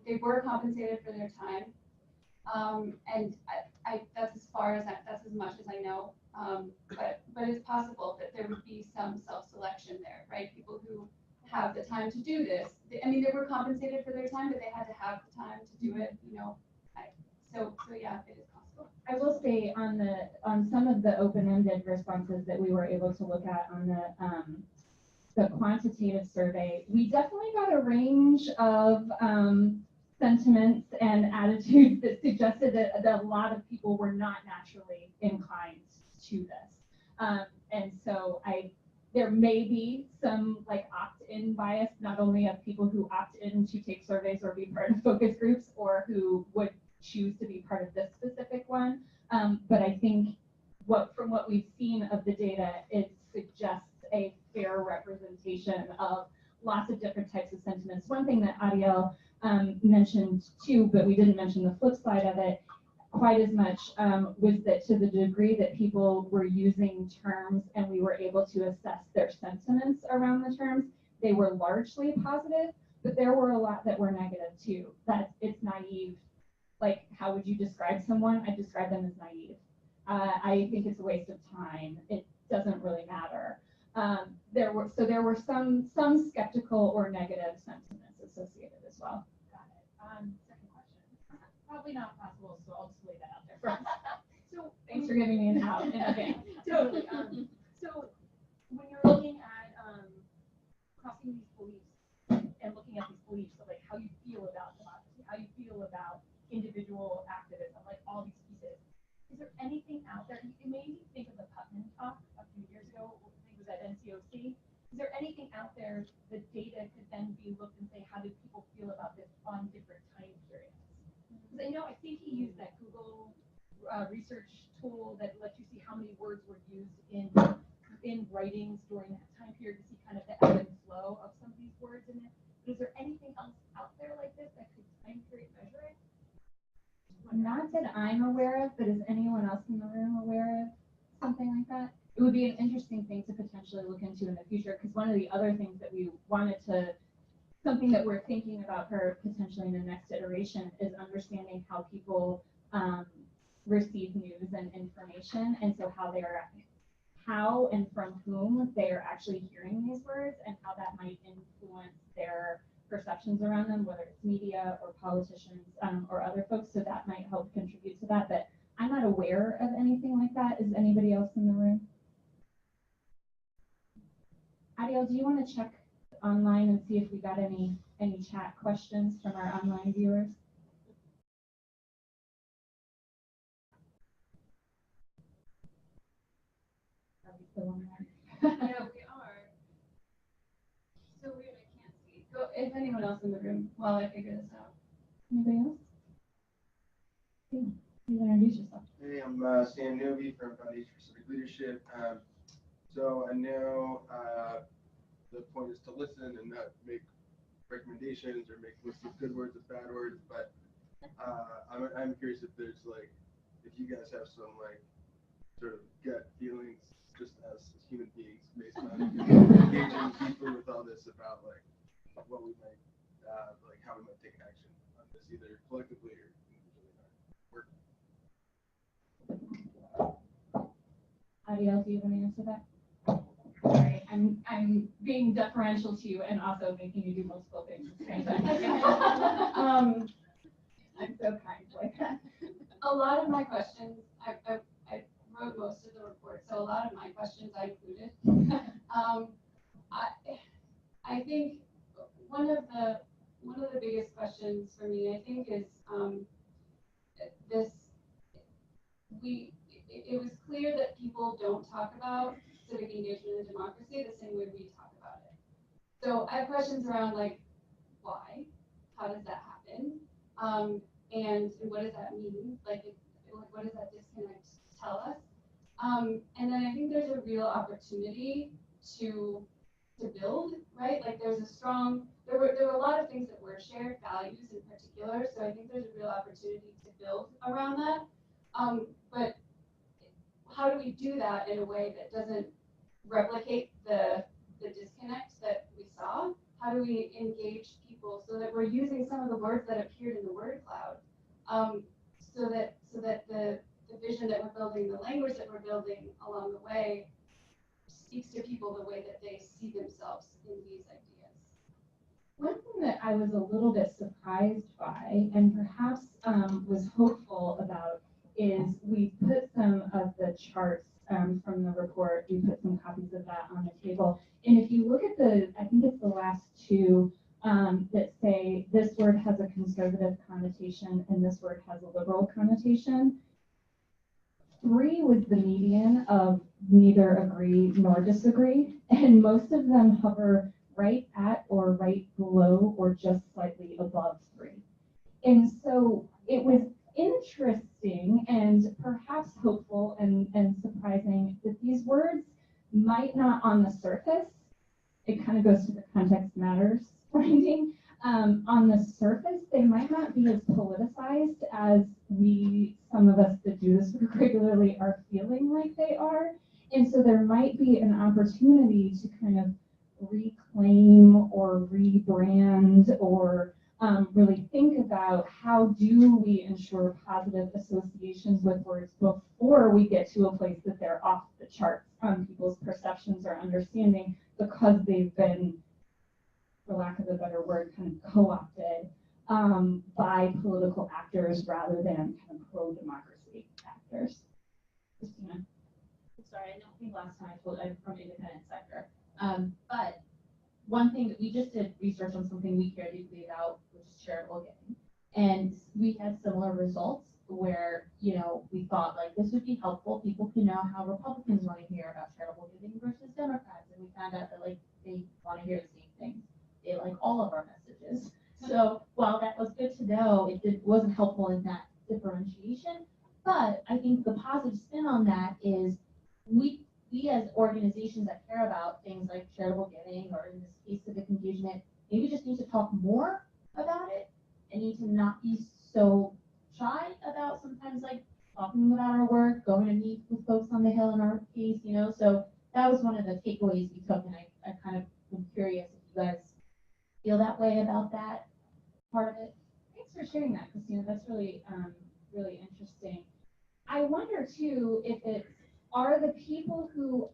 They were compensated for their time. And that's that's as much as I know. But it's possible that there would be some self-selection there, right? People who have the time to do this. They were compensated for their time, but they had to have the time to do it, So yeah, it is possible. I will say on some of the open-ended responses that we were able to look at on the quantitative survey, we definitely got a range of sentiments and attitudes that suggested that a lot of people were not naturally inclined to this. And so there may be some like opt-in bias, not only of people who opt in to take surveys or be part of focus groups, or who would choose to be part of this specific one. But I think from what we've seen of the data, it suggests a fair representation of lots of different types of sentiments. One thing that Adiel mentioned too, but we didn't mention the flip side of it, quite as much was that to the degree that people were using terms and we were able to assess their sentiments around the terms, they were largely positive, but there were a lot that were negative too. That it's naive. Like, how would you describe someone? I describe them as naive. I think it's a waste of time. It doesn't really matter. There were some skeptical or negative sentiments associated as well. Got it. Second question. Probably not possible, so I'll just lay that out there first. So Thanks for giving me an out in advance. totally. So when you're looking at crossing these beliefs and looking at these beliefs of like how you feel about democracy, how you feel about individual activism, like all these pieces, is there anything out there? It made me think of the Putnam talk a few years ago. I think it was at NCOC. Is there anything out there that data could then be looked and say, how did people feel about this on different time periods? Because I think he used that Google research tool that lets you see how many words were used in writings during that time period to see kind of the ebb and flow of some of these words in it. But is there anything else out there like this that could time period measure it? Not that I'm aware of, but is anyone else in the room aware of something like that? It would be an interesting thing to potentially look into in the future, because one of the other things that we wanted to, something that we're thinking about for potentially in the next iteration is understanding how people receive news and information, and so how and from whom they are actually hearing these words, and how that might influence their perceptions around them, whether it's media or politicians or other folks. So that might help contribute to that. But I'm not aware of anything like that. Is anybody else in the room? Adiel, do you want to check online and see if we got any chat questions from our online viewers? Are we still on there? Yeah, we are. So weird, I can't see. Go, if anyone else in the room while I figure this out. Anybody else? Yeah, you want to introduce yourself. Hey, I'm Sam Novi from Foundation for Civic Leadership. So I know the point is to listen and not make recommendations or make lists of good words and bad words, but I'm curious if there's if you guys have some sort of gut feelings just as human beings based on engaging deeper with all this about what we might how we might take action on this either collectively or individually in our work. Adiel, do you want to answer that? Sorry, I'm being deferential to you and also making you do multiple things at the same time. I'm so kind like that. A lot of my questions, I wrote most of the report, so a lot of my questions I included. I think one of the biggest questions for me, I think, is it was clear that people don't talk about civic engagement and democracy the same way we talk about it. So I have questions around why, how does that happen, and what does that mean? What does that disconnect tell us? And then I think there's a real opportunity to build, right? There's a strong, there were a lot of things that were shared, values in particular, so I think there's a real opportunity to build around that. But how do we do that in a way that doesn't replicate the disconnect that we saw? How do we engage people so that we're using some of the words that appeared in the word cloud, so that the vision that we're building, the language that we're building along the way speaks to people the way that they see themselves in these ideas. One thing that I was a little bit surprised by and perhaps was hopeful about is we put some of the charts from the report, we put some copies of that on the table. And if you look at I think it's the last two that say this word has a conservative connotation and this word has a liberal connotation. 3 was the median of neither agree nor disagree, and most of them hover right at or right below or just slightly above 3. And so it was interesting and perhaps hopeful and surprising that these words might not on the surface, it kind of goes to the context matters finding, On the surface, they might not be as politicized as some of us that do this work regularly are feeling like they are. And so there might be an opportunity to kind of reclaim or rebrand or really think about how do we ensure positive associations with words before we get to a place that they're off the charts on people's perceptions or understanding because they've been, for lack of a better word, kind of co-opted by political actors rather than kind of pro-democracy actors. Christina? Sorry, I don't think last time I told I'm from independent sector. But one thing that we just did research on something we care deeply about, which is charitable giving. And we had similar results where, you know, we thought like this would be helpful. People can know how Republicans want to hear about charitable giving versus Democrats. And we found out that like they want to hear the same things. They like all of our messages. So while that was good to know, wasn't helpful in that differentiation. But I think the positive spin on that is we as organizations that care about things like charitable giving or in this case civic engagement, maybe just need to talk more about it and need to not be so shy about sometimes like talking about our work, going to meet with folks on the Hill in our case, you know. So that was one of the takeaways we took, and I kind of am curious if you guys feel that way about that part of it. Thanks for sharing that, Christina. That's really, really interesting. I wonder too if are the people who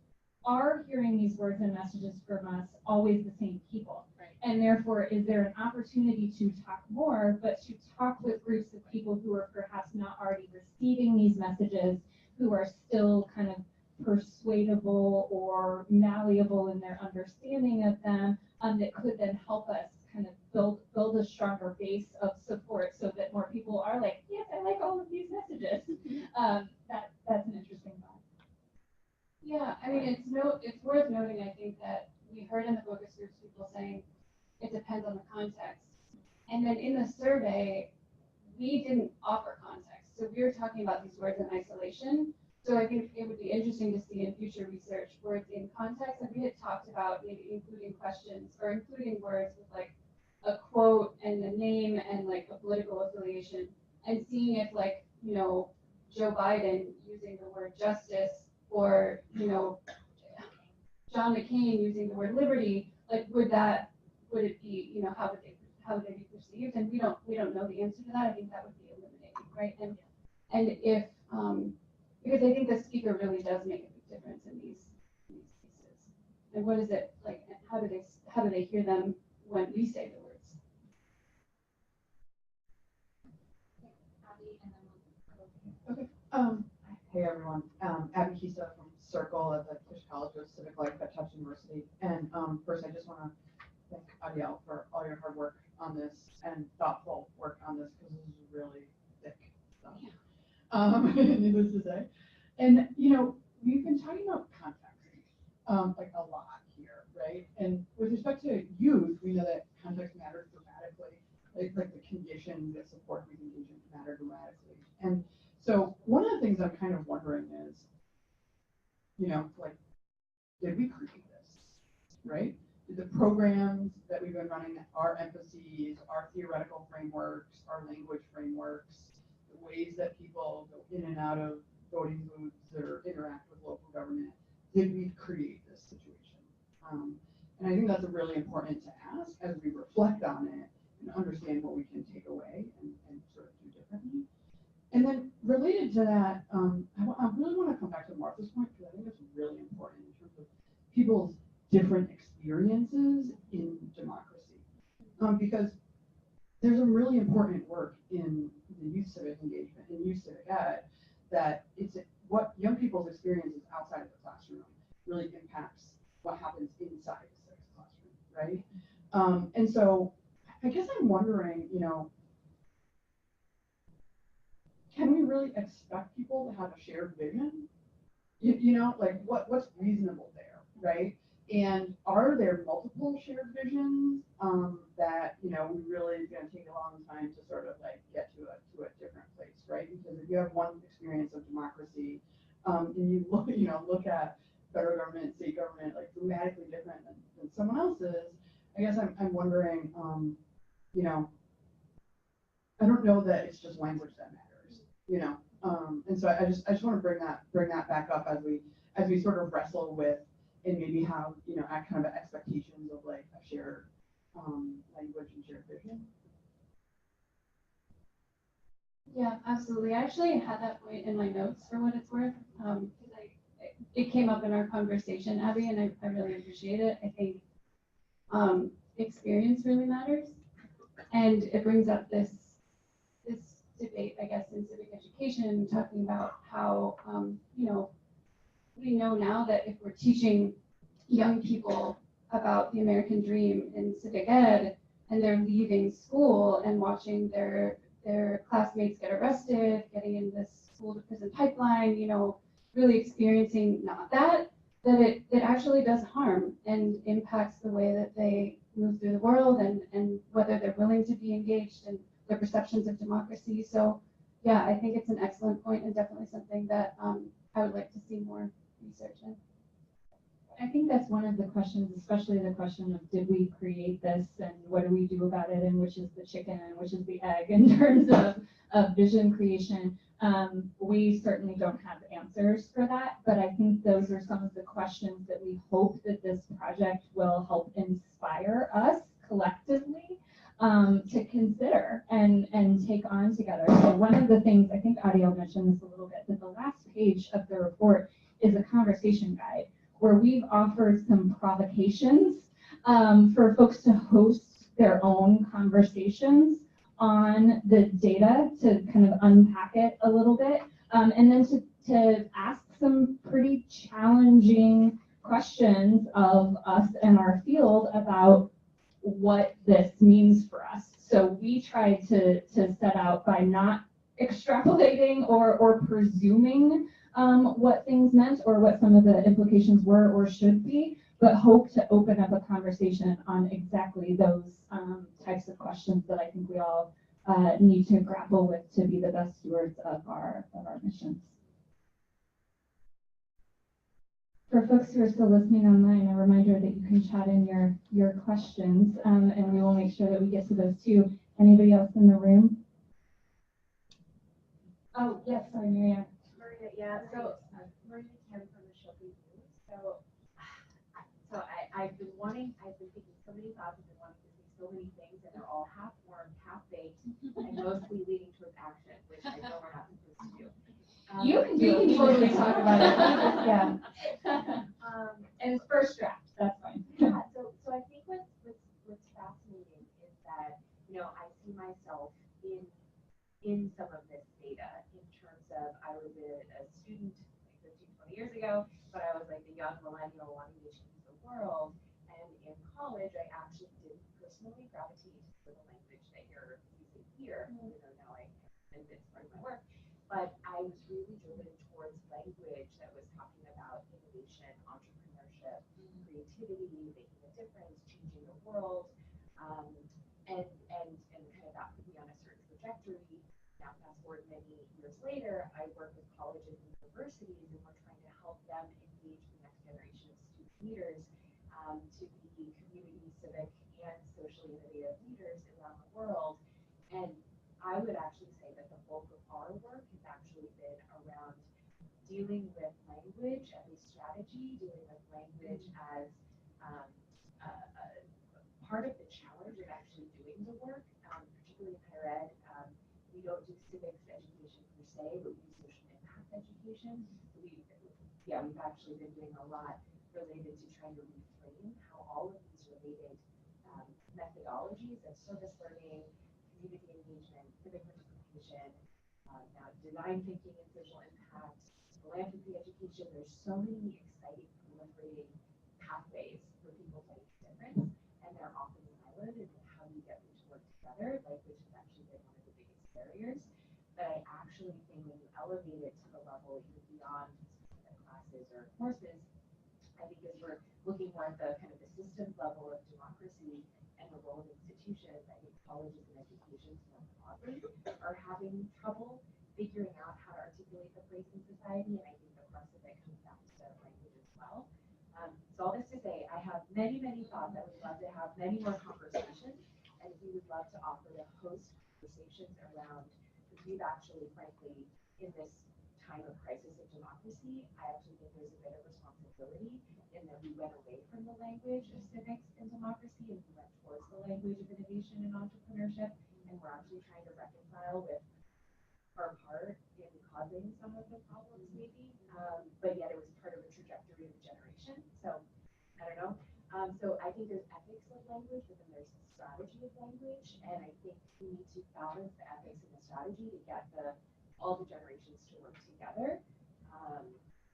are hearing these words and messages from us always the same people? Right. And therefore, is there an opportunity to talk more, but to talk with groups of people who are perhaps not already receiving these messages, who are still kind of persuadable or malleable in their understanding of them, that could then help us kind of build a stronger base of support so that more people are like, yes, I like all of these messages. That's an interesting thought. Yeah, I mean, it's worth noting, I think, that we heard in the focus groups people saying it depends on the context. And then in the survey, we didn't offer context. So we were talking about these words in isolation. So I think it would be interesting to see in future research words in context. And we had talked about maybe including questions or including words with like a quote and a name and like a political affiliation, and seeing if like, you know, Joe Biden using the word justice or, you know, John McCain using the word liberty, like would it be, you know, how would they be perceived? And we don't know the answer to that. I think that would be eliminating, right? And if because I think the speaker really does make a big difference in these cases. And what is it like? How do they hear them when we say the words? Okay. Hey everyone. Abby Kisa from Circle at the Tisch College of Civic Life at Tufts University. And first, I just want to thank Adiel for all your hard work on this and thoughtful work on this, because this is really thick stuff. Needless to say. And you know, we've been talking about context, like a lot here, right? And with respect to youth, we know that context matters dramatically. Like the conditions that support youth engagement matter dramatically. And so one of the things I'm kind of wondering is, you know, like, did we create this, right? Did the programs that we've been running, our emphases, our theoretical frameworks, our language frameworks, the ways that people go in and out of voting booths or interact with local government, did we create this situation? And I think that's really important to ask as we reflect on it and understand what we can take away and sort of do differently. And then related to that, I really want to come back to Martha's point, because I think it's really important in terms of people's different experiences in democracy. Because there's some really important work in the youth civic engagement and youth civic ed that it's what young people's experiences outside of the classroom really impacts what happens inside the civic classroom, right? And so I guess I'm wondering, you know, can we really expect people to have a shared vision? You know, like what's reasonable there, right? And are there multiple shared visions that, you know, we really going to take a long time to sort of like get to a different place, right? Because if you have one experience of democracy and you look at federal government, state government, like dramatically different than someone else's, I guess I'm wondering, you know, I don't know that it's just language that matters, you know. And so I just want to bring that back up as we sort of wrestle with and maybe have, you know, kind of expectations of like a shared language and shared vision. Yeah, absolutely. I actually had that point in my notes for what it's worth. It came up in our conversation, Abby, and I really appreciate it. I think experience really matters. And it brings up this debate, I guess, in civic education, talking about how, you know, we know now that if we're teaching young people about the American dream in civic ed, and they're leaving school and watching their classmates get arrested, getting in this school to prison pipeline, you know, really experiencing not that it actually does harm and impacts the way that they move through the world and whether they're willing to be engaged in their perceptions of democracy. So yeah, I think it's an excellent point and definitely something that I would like to see more research in. I think that's one of the questions, especially the question of did we create this and what do we do about it and which is the chicken and which is the egg in terms of vision creation. We certainly don't have answers for that, but I think those are some of the questions that we hope that this project will help inspire us collectively to consider and take on together. So one of the things, I think Adiel mentioned this a little bit, that the last page of the report is a conversation guide where we've offered some provocations for folks to host their own conversations on the data to kind of unpack it a little bit, and then to ask some pretty challenging questions of us and our field about what this means for us. So we tried to set out by not extrapolating or presuming what things meant or what some of the implications were or should be, but hope to open up a conversation on exactly those types of questions that I think we all need to grapple with to be the best stewards of our missions. For folks who are still listening online, a reminder that you can chat in your questions, and we will make sure that we get to those too. Anybody else in the room? Oh, yes, sorry, Maria. Maria, yeah. So Maria Kim from the Shopping News. So I've been thinking so many thoughts, I've been wanting to say so many things, and they're all half formed, half baked, and mostly leading towards action, which I know we're not supposed to do. You can totally talk about it. Yeah. And it's first draft. That's fine. Yeah. So I think what's fascinating is that, you know, I see myself in some of this data in terms of I was a student like 15, 20 years ago, but I was like the young millennial wanting to change the world. And in college, I actually didn't personally gravitate to the language that you're using here. You know, now it's part of my work. But I was really driven towards language that was talking about innovation, entrepreneurship, creativity, making a difference, changing the world, and kind of that put me on a certain trajectory. Now, fast forward many years later, I work with colleges and universities, and we're trying to help them engage the next generation of student leaders to be community, civic, and socially innovative leaders around the world. And I would actually say that the bulk of our work has actually been around dealing with language as a strategy, dealing with language as part of the challenge of actually doing the work, particularly in higher ed. We don't do civics education per se, but we do social impact education. We've actually been doing a lot related to trying to reframe how all of these related methodologies of service learning, community engagement, civic participation, now design thinking and social impact, philanthropy education. There's so many exciting proliferating pathways for people to make a difference, and they're often siloed. And how do you get them to work together? Language has actually been one of the biggest barriers. But I actually think when you elevate it to the level even beyond specific classes or courses, I think as we're looking more at the kind of the systems level of democracy and the role of institutions, I think colleges and educations more broadly are having trouble figuring out how to articulate the place in society, and I think the crux of it comes back to language as well. So all this to say, I have many, many thoughts. I would love to have many more conversations, and we would love to offer we've actually, frankly, in this time of crisis of democracy, I actually think there's a bit of responsibility in that we went away from the language of civics and democracy and we went towards the language of innovation and entrepreneurship, and we're actually trying to reconcile with our part in causing some of the problems maybe, but yet it was part of a trajectory of a generation. So I don't know. So I think there's ethics of language, but then there's strategy of language, and I think we need to balance the ethics and the strategy to get all the generations to work together.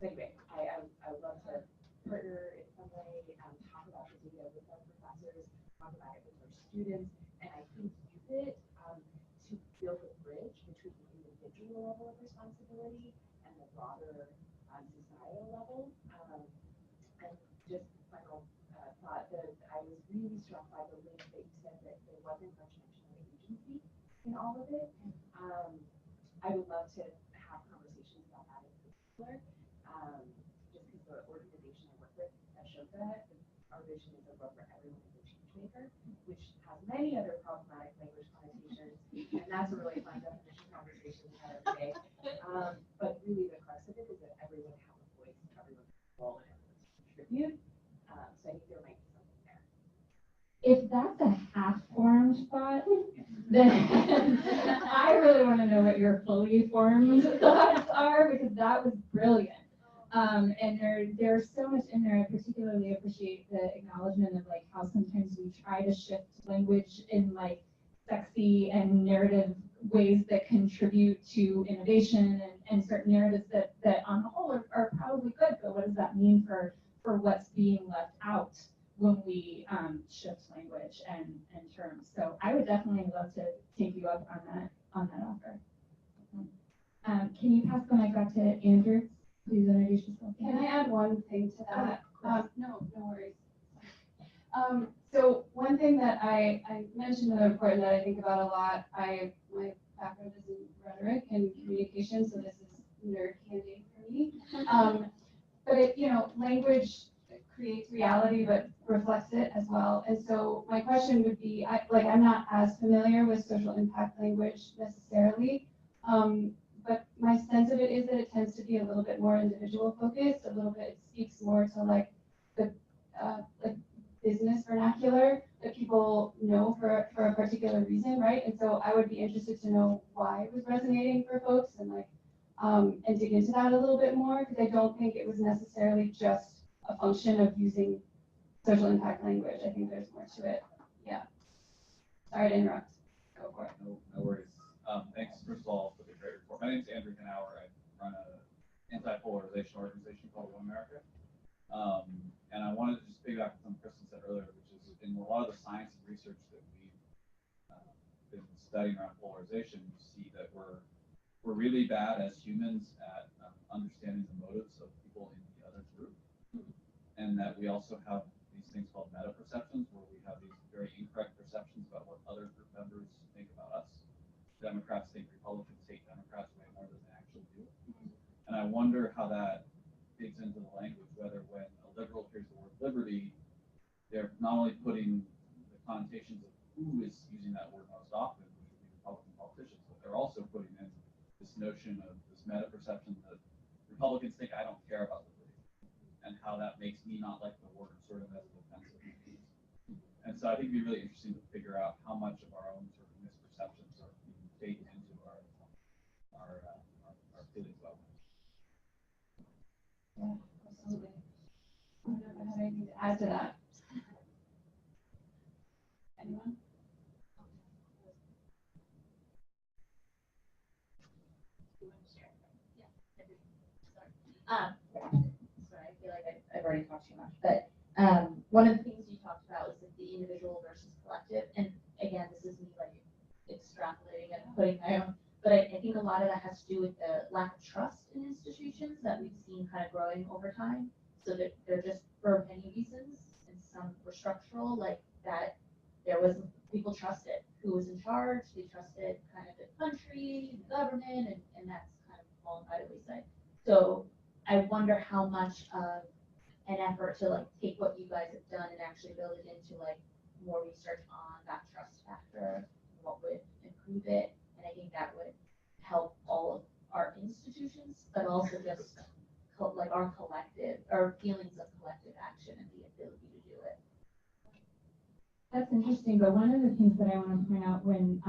So anyway, I would love to partner in some way, talk about the data with our professors, talk about it with our students, and I think use it to build a bridge between the individual level of responsibility and the broader societal level. And just final thought that I was really struck by the link that you said that there wasn't much mention of agency in all of it. I would love to have conversations about that in particular. Just because the organization I work with, Ashoka, our vision is a book where everyone is a change maker, which has many other problematic language connotations, and that's a really fun definition conversation we have every day. But really the crux of it is that everyone has a voice, everyone has a role, and everyone can contribute. So I think there might be something there. If that's a half-formed thought, then I really want to know what your fully formed thoughts are, because that was brilliant. And there's so much in there. I particularly appreciate the acknowledgement of like how sometimes we try to shift language in like sexy and narrative ways that contribute to innovation and certain narratives that on the whole are probably good, but what does that mean for what's being left out when we shift language and terms? So I would definitely love to take you up on that offer. Can you pass the mic back to Andrew? Please introduce yourself. Can I add one thing to that? No worries. So one thing that I mentioned in the report and that I think about a lot, my background is in rhetoric and communication, so this is nerd candy for me. But language creates reality, but reflects it as well. And so my question would be, I'm not as familiar with social impact language necessarily, but my sense of it is that it tends to be a little bit more individual focused, a little bit, it speaks more to like the business vernacular that people know for a particular reason, right? And so I would be interested to know why it was resonating for folks and and dig into that a little bit more, because I don't think it was necessarily just a function of using social impact language. I think there's more to it. Yeah. Sorry to interrupt. Go for it. No worries. Thanks, first of all, for the great report. My name is Andrew Knauer. I run an anti-polarization organization called One America. And I wanted to just piggyback on something Kristen said earlier, which is in a lot of the science and research that we've been studying around polarization, you see that we're really bad as humans at understanding the motives of people in the other group. And that we also have these things called meta-perceptions, where we have these very incorrect perceptions about what other group members think about us. Democrats think Republicans hate Democrats way more than they actually do. And I wonder how that digs into the language, whether when a liberal hears the word liberty, they're not only putting the connotations of who is using that word most often, which would be Republican politicians, but they're also putting in this notion of this meta-perception that Republicans think I don't care about liberty, and how that makes me not like the word sort of as a defensive mechanism. And so I think it'd be really interesting to figure out how much of our own sort of misperceptions are being baked into our feelings about it. Yeah, absolutely. I don't know if I have anything to add to that. Anyone? Sorry, I feel like I've already talked too much, but one of the things you talked about was like the individual versus collective, and again, this is me like extrapolating and putting my own, but I think a lot of that has to do with the lack of trust in institutions that we've seen kind of growing over time. So that they're just for many reasons, and some were structural, like that there was people trusted who was in charge, they trusted kind of the country, the government, and that's kind of fallen by the wayside. So I wonder how much of an effort to like take what you guys have done and actually build it into like more research on that trust factor, what would improve it, and I think that would help all of our institutions, but also just like our collective, our feelings of collective action and the ability to do it. That's interesting, but one of the things that I want to point out when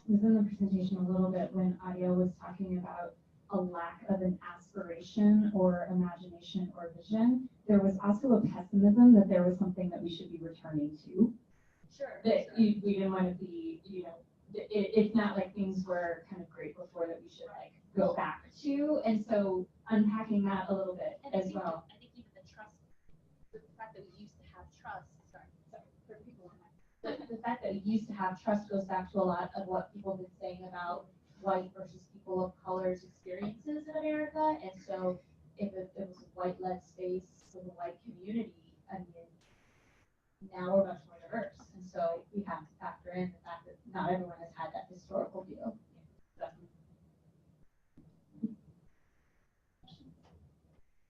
was in the presentation a little bit when Adia was talking about a lack of an aspiration or imagination or vision, there was also a pessimism that there was something that we should be returning to. Sure. That we didn't want to be, it's not like things were kind of great before that we should like go back to. And so unpacking that a little bit And I as think, well. I think even the trust, the fact that we used to have trust, for people in The fact that we used to have trust goes back to a lot of what people have been saying about white versus people of color's experiences in America. And so if it was a white-led space with a white community, I mean, now we're much more diverse. And so we have to factor in the fact that not everyone has had that historical view.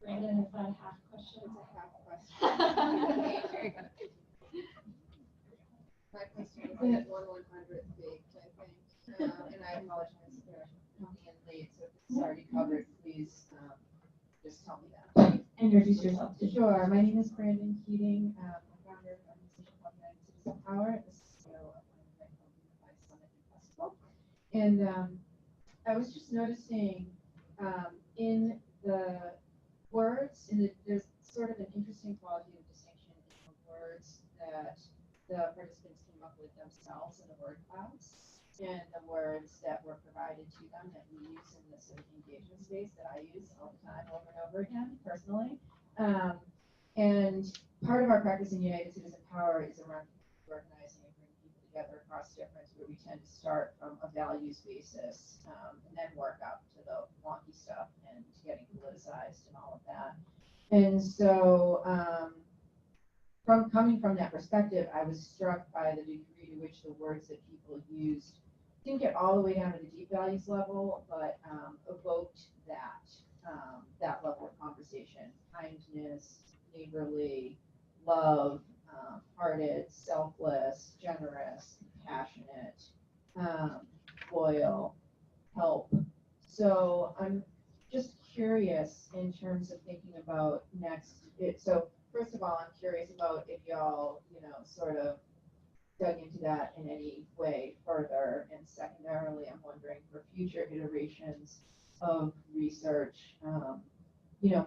Brandon, is that a half question? It's a half question. My question was like 1/100th baked, I think. And I apologize for coming in late, so if this is already covered, please just tell me that. Introduce yourself. Sure. My name is Brandon Keating. I'm the founder of the organization called United Citizen Power, the CEO of the Summit and Festival. And I was just noticing in the words, there's sort of an interesting qualitative distinction in the words that the participants came up with themselves in the word clouds and the words that were provided to them that we use in the civic engagement space that I use all the time over and over again personally. And part of our practice in United Citizen Power is around organizing and bringing people together across difference, where we tend to start from a values basis and then work out to the wonky stuff and getting politicized and all of that. And so coming from that perspective, I was struck by the degree to which the words that people used didn't get all the way down to the deep values level, but evoked that level of conversation: kindness, neighborly, love, hearted, selfless, generous, compassionate, loyal, help. So I'm just curious in terms of thinking about so first of all, I'm curious about if y'all, sort of dug into that in any way further. And secondarily, I'm wondering for future iterations of research,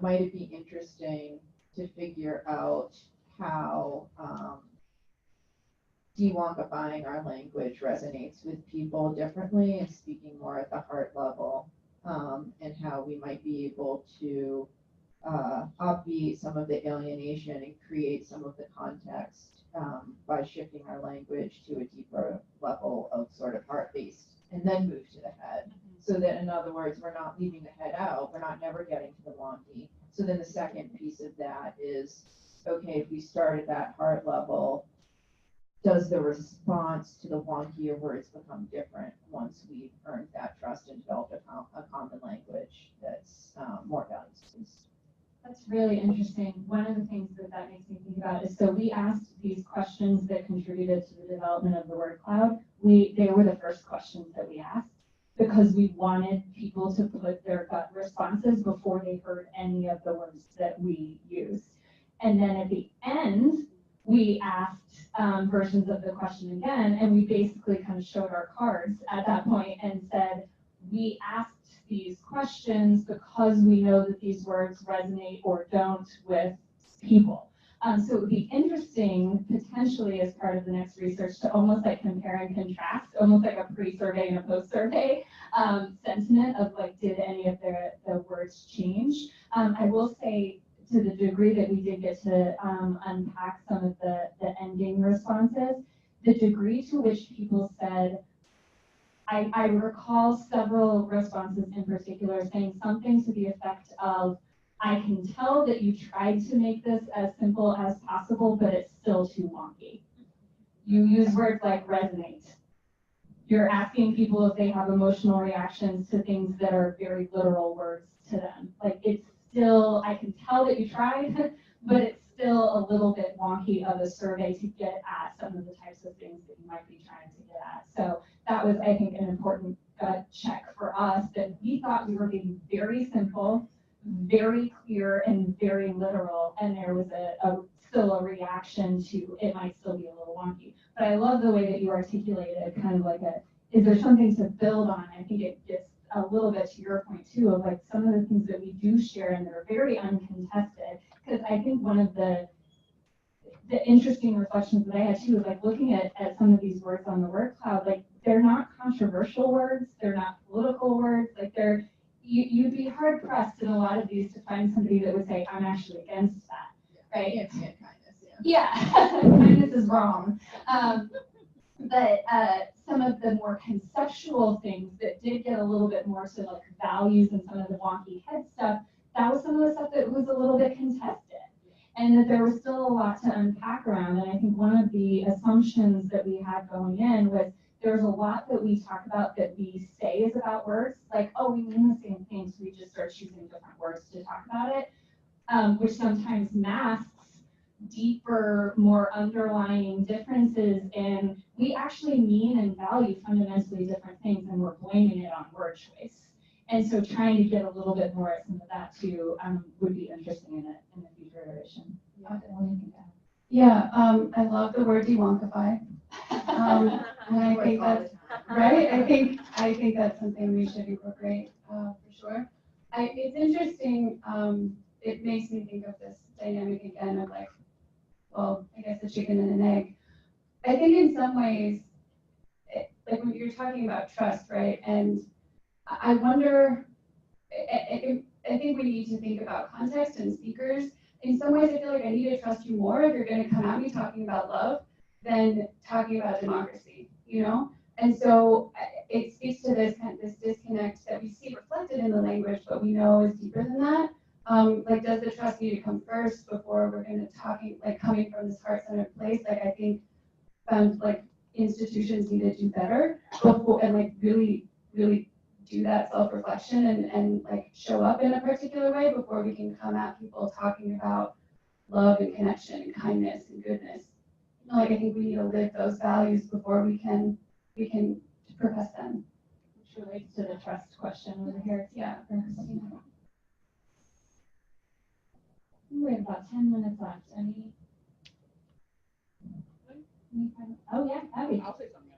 might it be interesting to figure out how de-wonkifying our language resonates with people differently and speaking more at the heart level, and how we might be able to obviate some of the alienation and create some of the context by shifting our language to a deeper level of sort of heart-based and then move to the head. So that, in other words, we're not leaving the head out, we're not never getting to the wonky. So then the second piece of that is, okay, if we start at that heart level, does the response to the wonkier words become different once we've earned that trust and developed a common language that's more values-based? That's really interesting. One of the things that makes me think about is, so we asked these questions that contributed to the development of the word cloud. They were the first questions that we asked because we wanted people to put their gut responses before they heard any of the words that we used. And then at the end, we asked versions of the question again, and we basically kind of showed our cards at that point and said, we asked these questions because we know that these words resonate or don't with people. So it would be interesting, potentially as part of the next research, to almost like compare and contrast, almost like a pre-survey and a post-survey sentiment of like, did any of the words change? I will say, to the degree that we did get to unpack some of the ending responses, the degree to which people said, I recall several responses in particular saying something to the effect of, I can tell that you tried to make this as simple as possible, but it's still too wonky. You use words like resonate. You're asking people if they have emotional reactions to things that are very literal words to them. Like, it's still, I can tell that you tried, but it's still a little bit wonky of a survey to get at some of the types of things that you might be trying to get at. So that was, I think, an important check for us that we thought we were being very simple, very clear, and very literal, and there was still a reaction to it might still be a little wonky. But I love the way that you articulated kind of like is there something to build on? I think it gets a little bit to your point too of like some of the things that we do share and they're very uncontested. Because I think one of the interesting reflections that I had too is like looking at some of these words on the word cloud, like they're not controversial words, they're not political words, like you'd be hard pressed in a lot of these to find somebody that would say, I'm actually against that, right? It's kindness, Yeah, kindness is wrong. But some of the more conceptual things that did get a little bit more to like values and some of the wonky head stuff, that was some of the stuff that was a little bit contested. And that there was still a lot to unpack around. And I think one of the assumptions that we had going in was there's a lot that we talk about that we say is about words, like, oh, we mean the same thing, so we just start choosing different words to talk about it, which sometimes masks deeper, more underlying differences, and we actually mean and value fundamentally different things, and we're blaming it on word choice. And so trying to get a little bit more at some of that too would be interesting in the future iteration. Yeah, I love the word dewonkify. And I think that's right. I think that's something we should incorporate for sure. It's interesting. It makes me think of this dynamic again of like, well, I guess a chicken and an egg. I think in some ways, like when you're talking about trust, right? And I wonder. I think we need to think about context and speakers. In some ways, I feel like I need to trust you more if you're going to come at me talking about love than talking about democracy, you know? And so it speaks to this disconnect that we see reflected in the language, but we know is deeper than that. Like, does the trust need to come first before we're going to like coming from this heart-centered place? Like, I think like institutions need to do better before and like really do that self-reflection and like show up in a particular way before we can come at people talking about love and connection and kindness and goodness. You know, like I think we need to live those values before we can profess them. Which relates to the trust question over here. Yeah. We have about 10 minutes left. Any oh yeah, Abby. I'll say something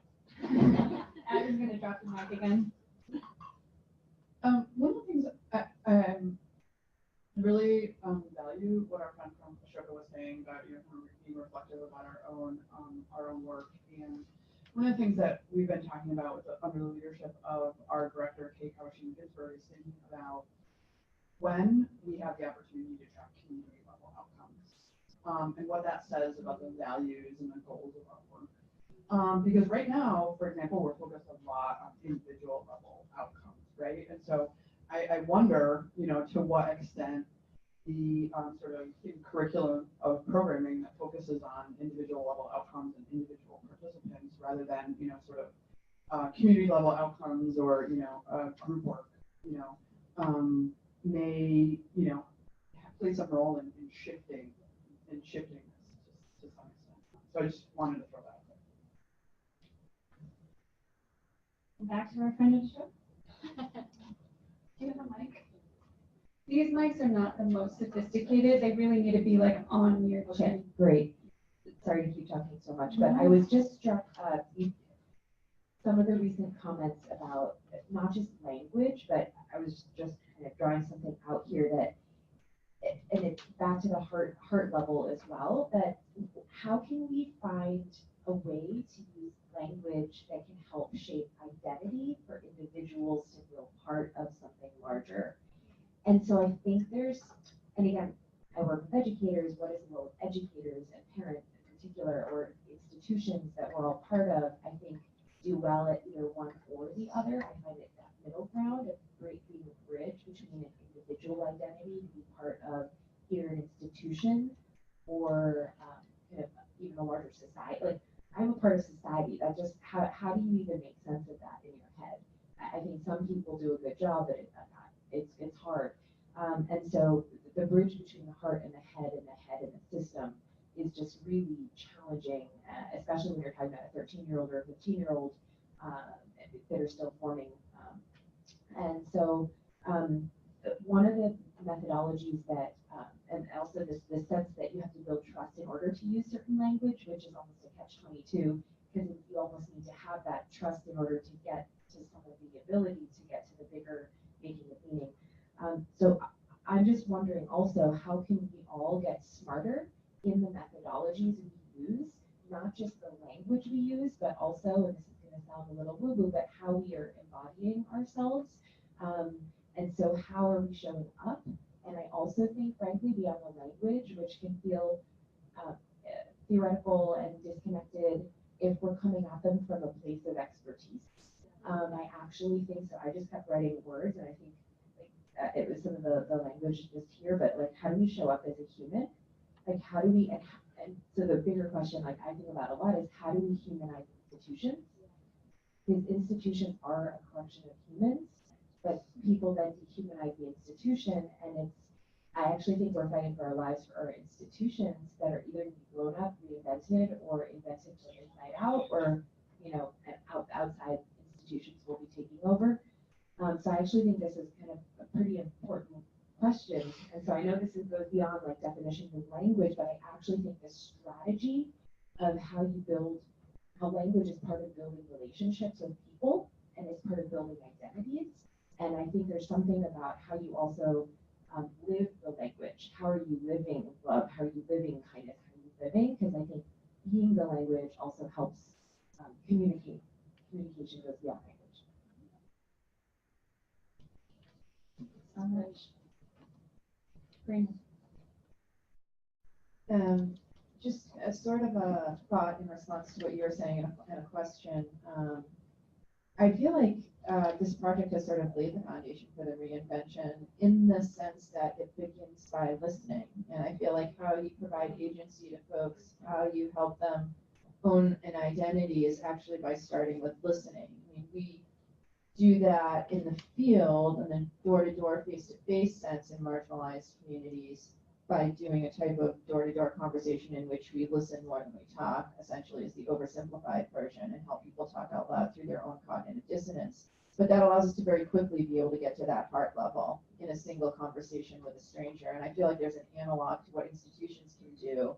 else. Abby's gonna drop the mic again. One of the things I really value what our friend from Ashoka was saying about being reflective about our own work, and one of the things that we've been talking about under the leadership of our director Kate Kawashima-Ginsburg is thinking about when we have the opportunity to track community level outcomes and what that says about the values and the goals of our work. Because right now, for example, we're focused a lot on individual level outcomes, right? And so I wonder, to what extent the sort of curriculum of programming that focuses on individual level outcomes and individual participants rather than, sort of community level outcomes or, group work, may, play some role in shifting this to some extent. So I just wanted to throw that out there. Back to our friend of the show. Do you have a mic? These mics are not the most sophisticated. They really need to be like on your chin. Okay, great. Sorry to keep talking so much, but I was just struck some of the recent comments about not just language, but I was just kind of drawing something out here that, and it's back to the heart level as well, that how can we find a way to use language that can help shape identity for individuals to feel part of something larger? And so I think and again, I work with educators, what is the role of educators and parents in particular, or institutions that we're all part of, I think do well at either one or the other. I find it that middle ground of being a bridge between an individual identity to be part of either an institution or kind of even a larger society. Like, I'm a part of society. That's just how do you even make sense of that in your head? I think some people do a good job, but it's hard. And so the bridge between the heart and the head and the system is just really challenging, especially when you're talking about a 13-year-old or a 15-year-old that are still forming. And so one of the methodologies that, and also this sense that you have to build trust in order to use certain language, which is almost a catch-22, because you almost need to have that trust in order to get to some of the ability to get to the bigger making of meaning. So I'm just wondering also, how can we all get smarter in the methodologies we use, not just the language we use, but also, and this is going to sound a little woo-woo, but how we are embodying ourselves. And so how are we showing up? And I also think, frankly, beyond the language, which can feel theoretical and disconnected if we're coming at them from a place of expertise. I actually think so. I just kept writing words, and I think it was some of the language just here, but like, how do we show up as a human? Like, how do we, and so the bigger question, like I think about a lot, is how do we humanize institutions? Because institutions are a collection of humans, but people then dehumanize the institution, and I actually think we're fighting for our lives for our institutions that are either blown up, reinvented, or invented from inside out, or, outside institutions will be taking over. So I actually think this is kind of a pretty important question. And so I know this goes beyond like definitions of language, but I actually think the strategy of how language is part of building relationships with people and is part of building identities. And I think there's something about how you also live the language. How are you living love? How are you living kindness? How are you living? Because I think being the language also helps communicate. Communication goes beyond language. So much. Just as sort of a thought in response to what you were saying and a question, I feel like this project has sort of laid the foundation for the reinvention in the sense that it begins by listening. And I feel like how you provide agency to folks, how you help them own an identity is actually by starting with listening. I mean, we do that in the field and then door-to-door, face-to-face sense in marginalized communities by doing a type of door-to-door conversation in which we listen more than we talk, essentially is the oversimplified version, and help people talk out loud through their own cognitive dissonance. But that allows us to very quickly be able to get to that heart level in a single conversation with a stranger. And I feel like there's an analog to what institutions can do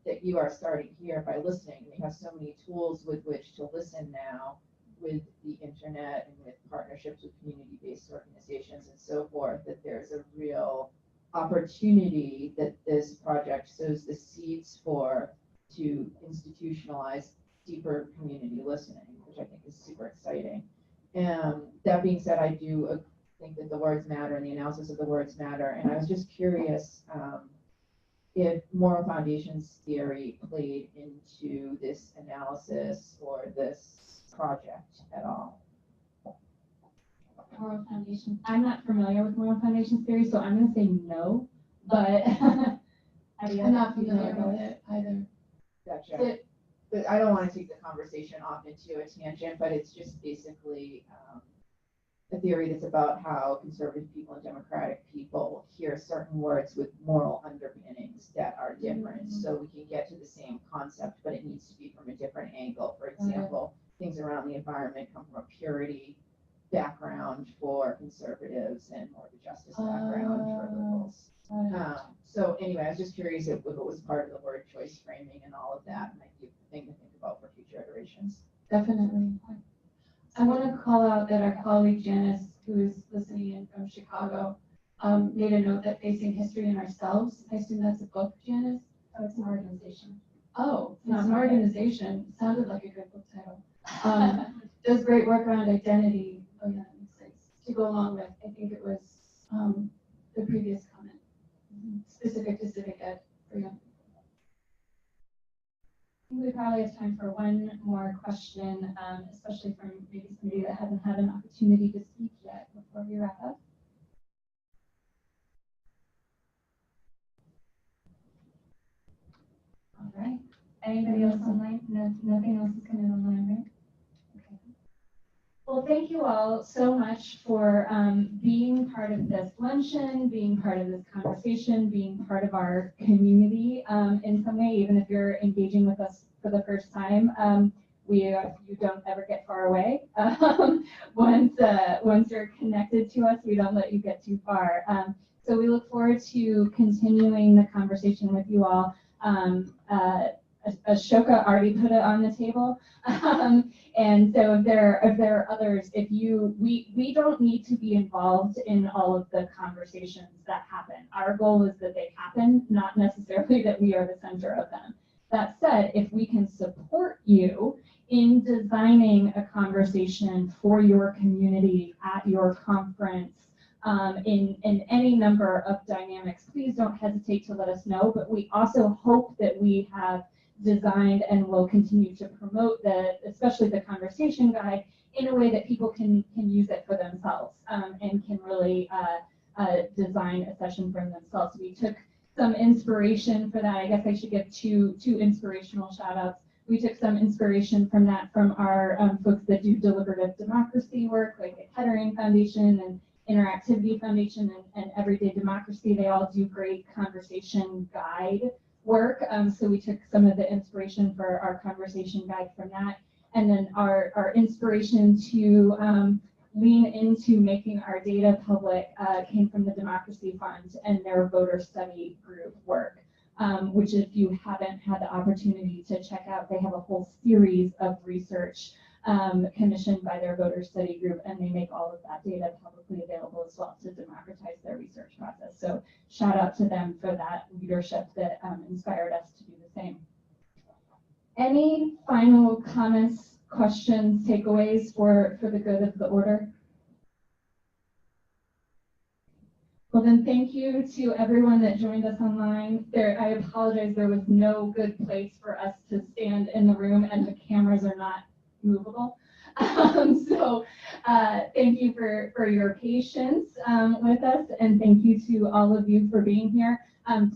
that you are starting here by listening. We have so many tools with which to listen now with the internet and with partnerships with community-based organizations and so forth, that there's a real opportunity that this project sows the seeds for to institutionalize deeper community listening, which I think is super exciting. And that being said, I do think that the words matter and the analysis of the words matter. And I was just curious if moral foundations theory played into this analysis or this project at all. Moral foundation. I'm not familiar with moral foundations theory, so I'm going to say no. But I'm not familiar with it either. Gotcha. But I don't want to take the conversation off into a tangent, but it's just basically a theory that's about how conservative people and democratic people hear certain words with moral underpinnings that are different. Mm-hmm. So we can get to the same concept, but it needs to be from a different angle. For example, things around the environment come from a purity background for conservatives and more of a justice background for liberals. So anyway, I was just curious if it was part of the word choice framing and all of that might be a thing to think about for future iterations. Definitely. I want to call out that our colleague Janice, who is listening in from Chicago, made a note that Facing History in Ourselves, I assume that's a book, Janice? Oh, it's an organization. Oh, it's an organization. Sounded like a good book title. Does great work around identity. Oh yeah, that makes sense. To go along with, I think it was the previous comment, specific to civic ed for young people. I think we probably have time for one more question, especially from maybe somebody that hasn't had an opportunity to speak yet before we wrap up. All right. Anybody else online? No, nothing else is coming online, right? Okay. Well, thank you all so much for being part of this luncheon, being part of this conversation, being part of our community in some way, even if you're engaging with us for the first time. You don't ever get far away. Once you're connected to us, we don't let you get too far. So we look forward to continuing the conversation with you all. Ashoka already put it on the table. And so if there are others, we don't need to be involved in all of the conversations that happen. Our goal is that they happen, not necessarily that we are the center of them. That said, if we can support you in designing a conversation for your community at your conference, in any number of dynamics, please don't hesitate to let us know. But we also hope that we have designed and will continue to promote especially the conversation guide in a way that people can use it for themselves, and can really design a session for themselves. We took some inspiration for that. I guess I should give two inspirational shout outs. We took some inspiration from that from our folks that do deliberative democracy work, like the Kettering Foundation and Interactivity Foundation and Everyday Democracy. They all do great conversation guide work. So we took some of the inspiration for our conversation guide from that. And then our inspiration to lean into making our data public came from the Democracy Fund and their voter study group work, which if you haven't had the opportunity to check out, they have a whole series of research commissioned by their voter study group, and they make all of that data publicly available as well to democratize their research process. So shout out to them for that leadership that inspired us to do the same. Any final comments, questions, takeaways for the good of the order? Well, then thank you to everyone that joined us online. I apologize, there was no good place for us to stand in the room, and the cameras are not movable. So thank you for your patience with us, and thank you to all of you for being here.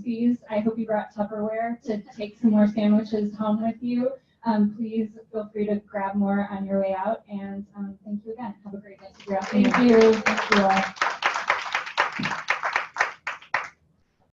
Please, I hope you brought Tupperware to take some more sandwiches home with you. Please feel free to grab more on your way out, and thank you again. Have a great rest of your afternoon. Thank you. Thank you all.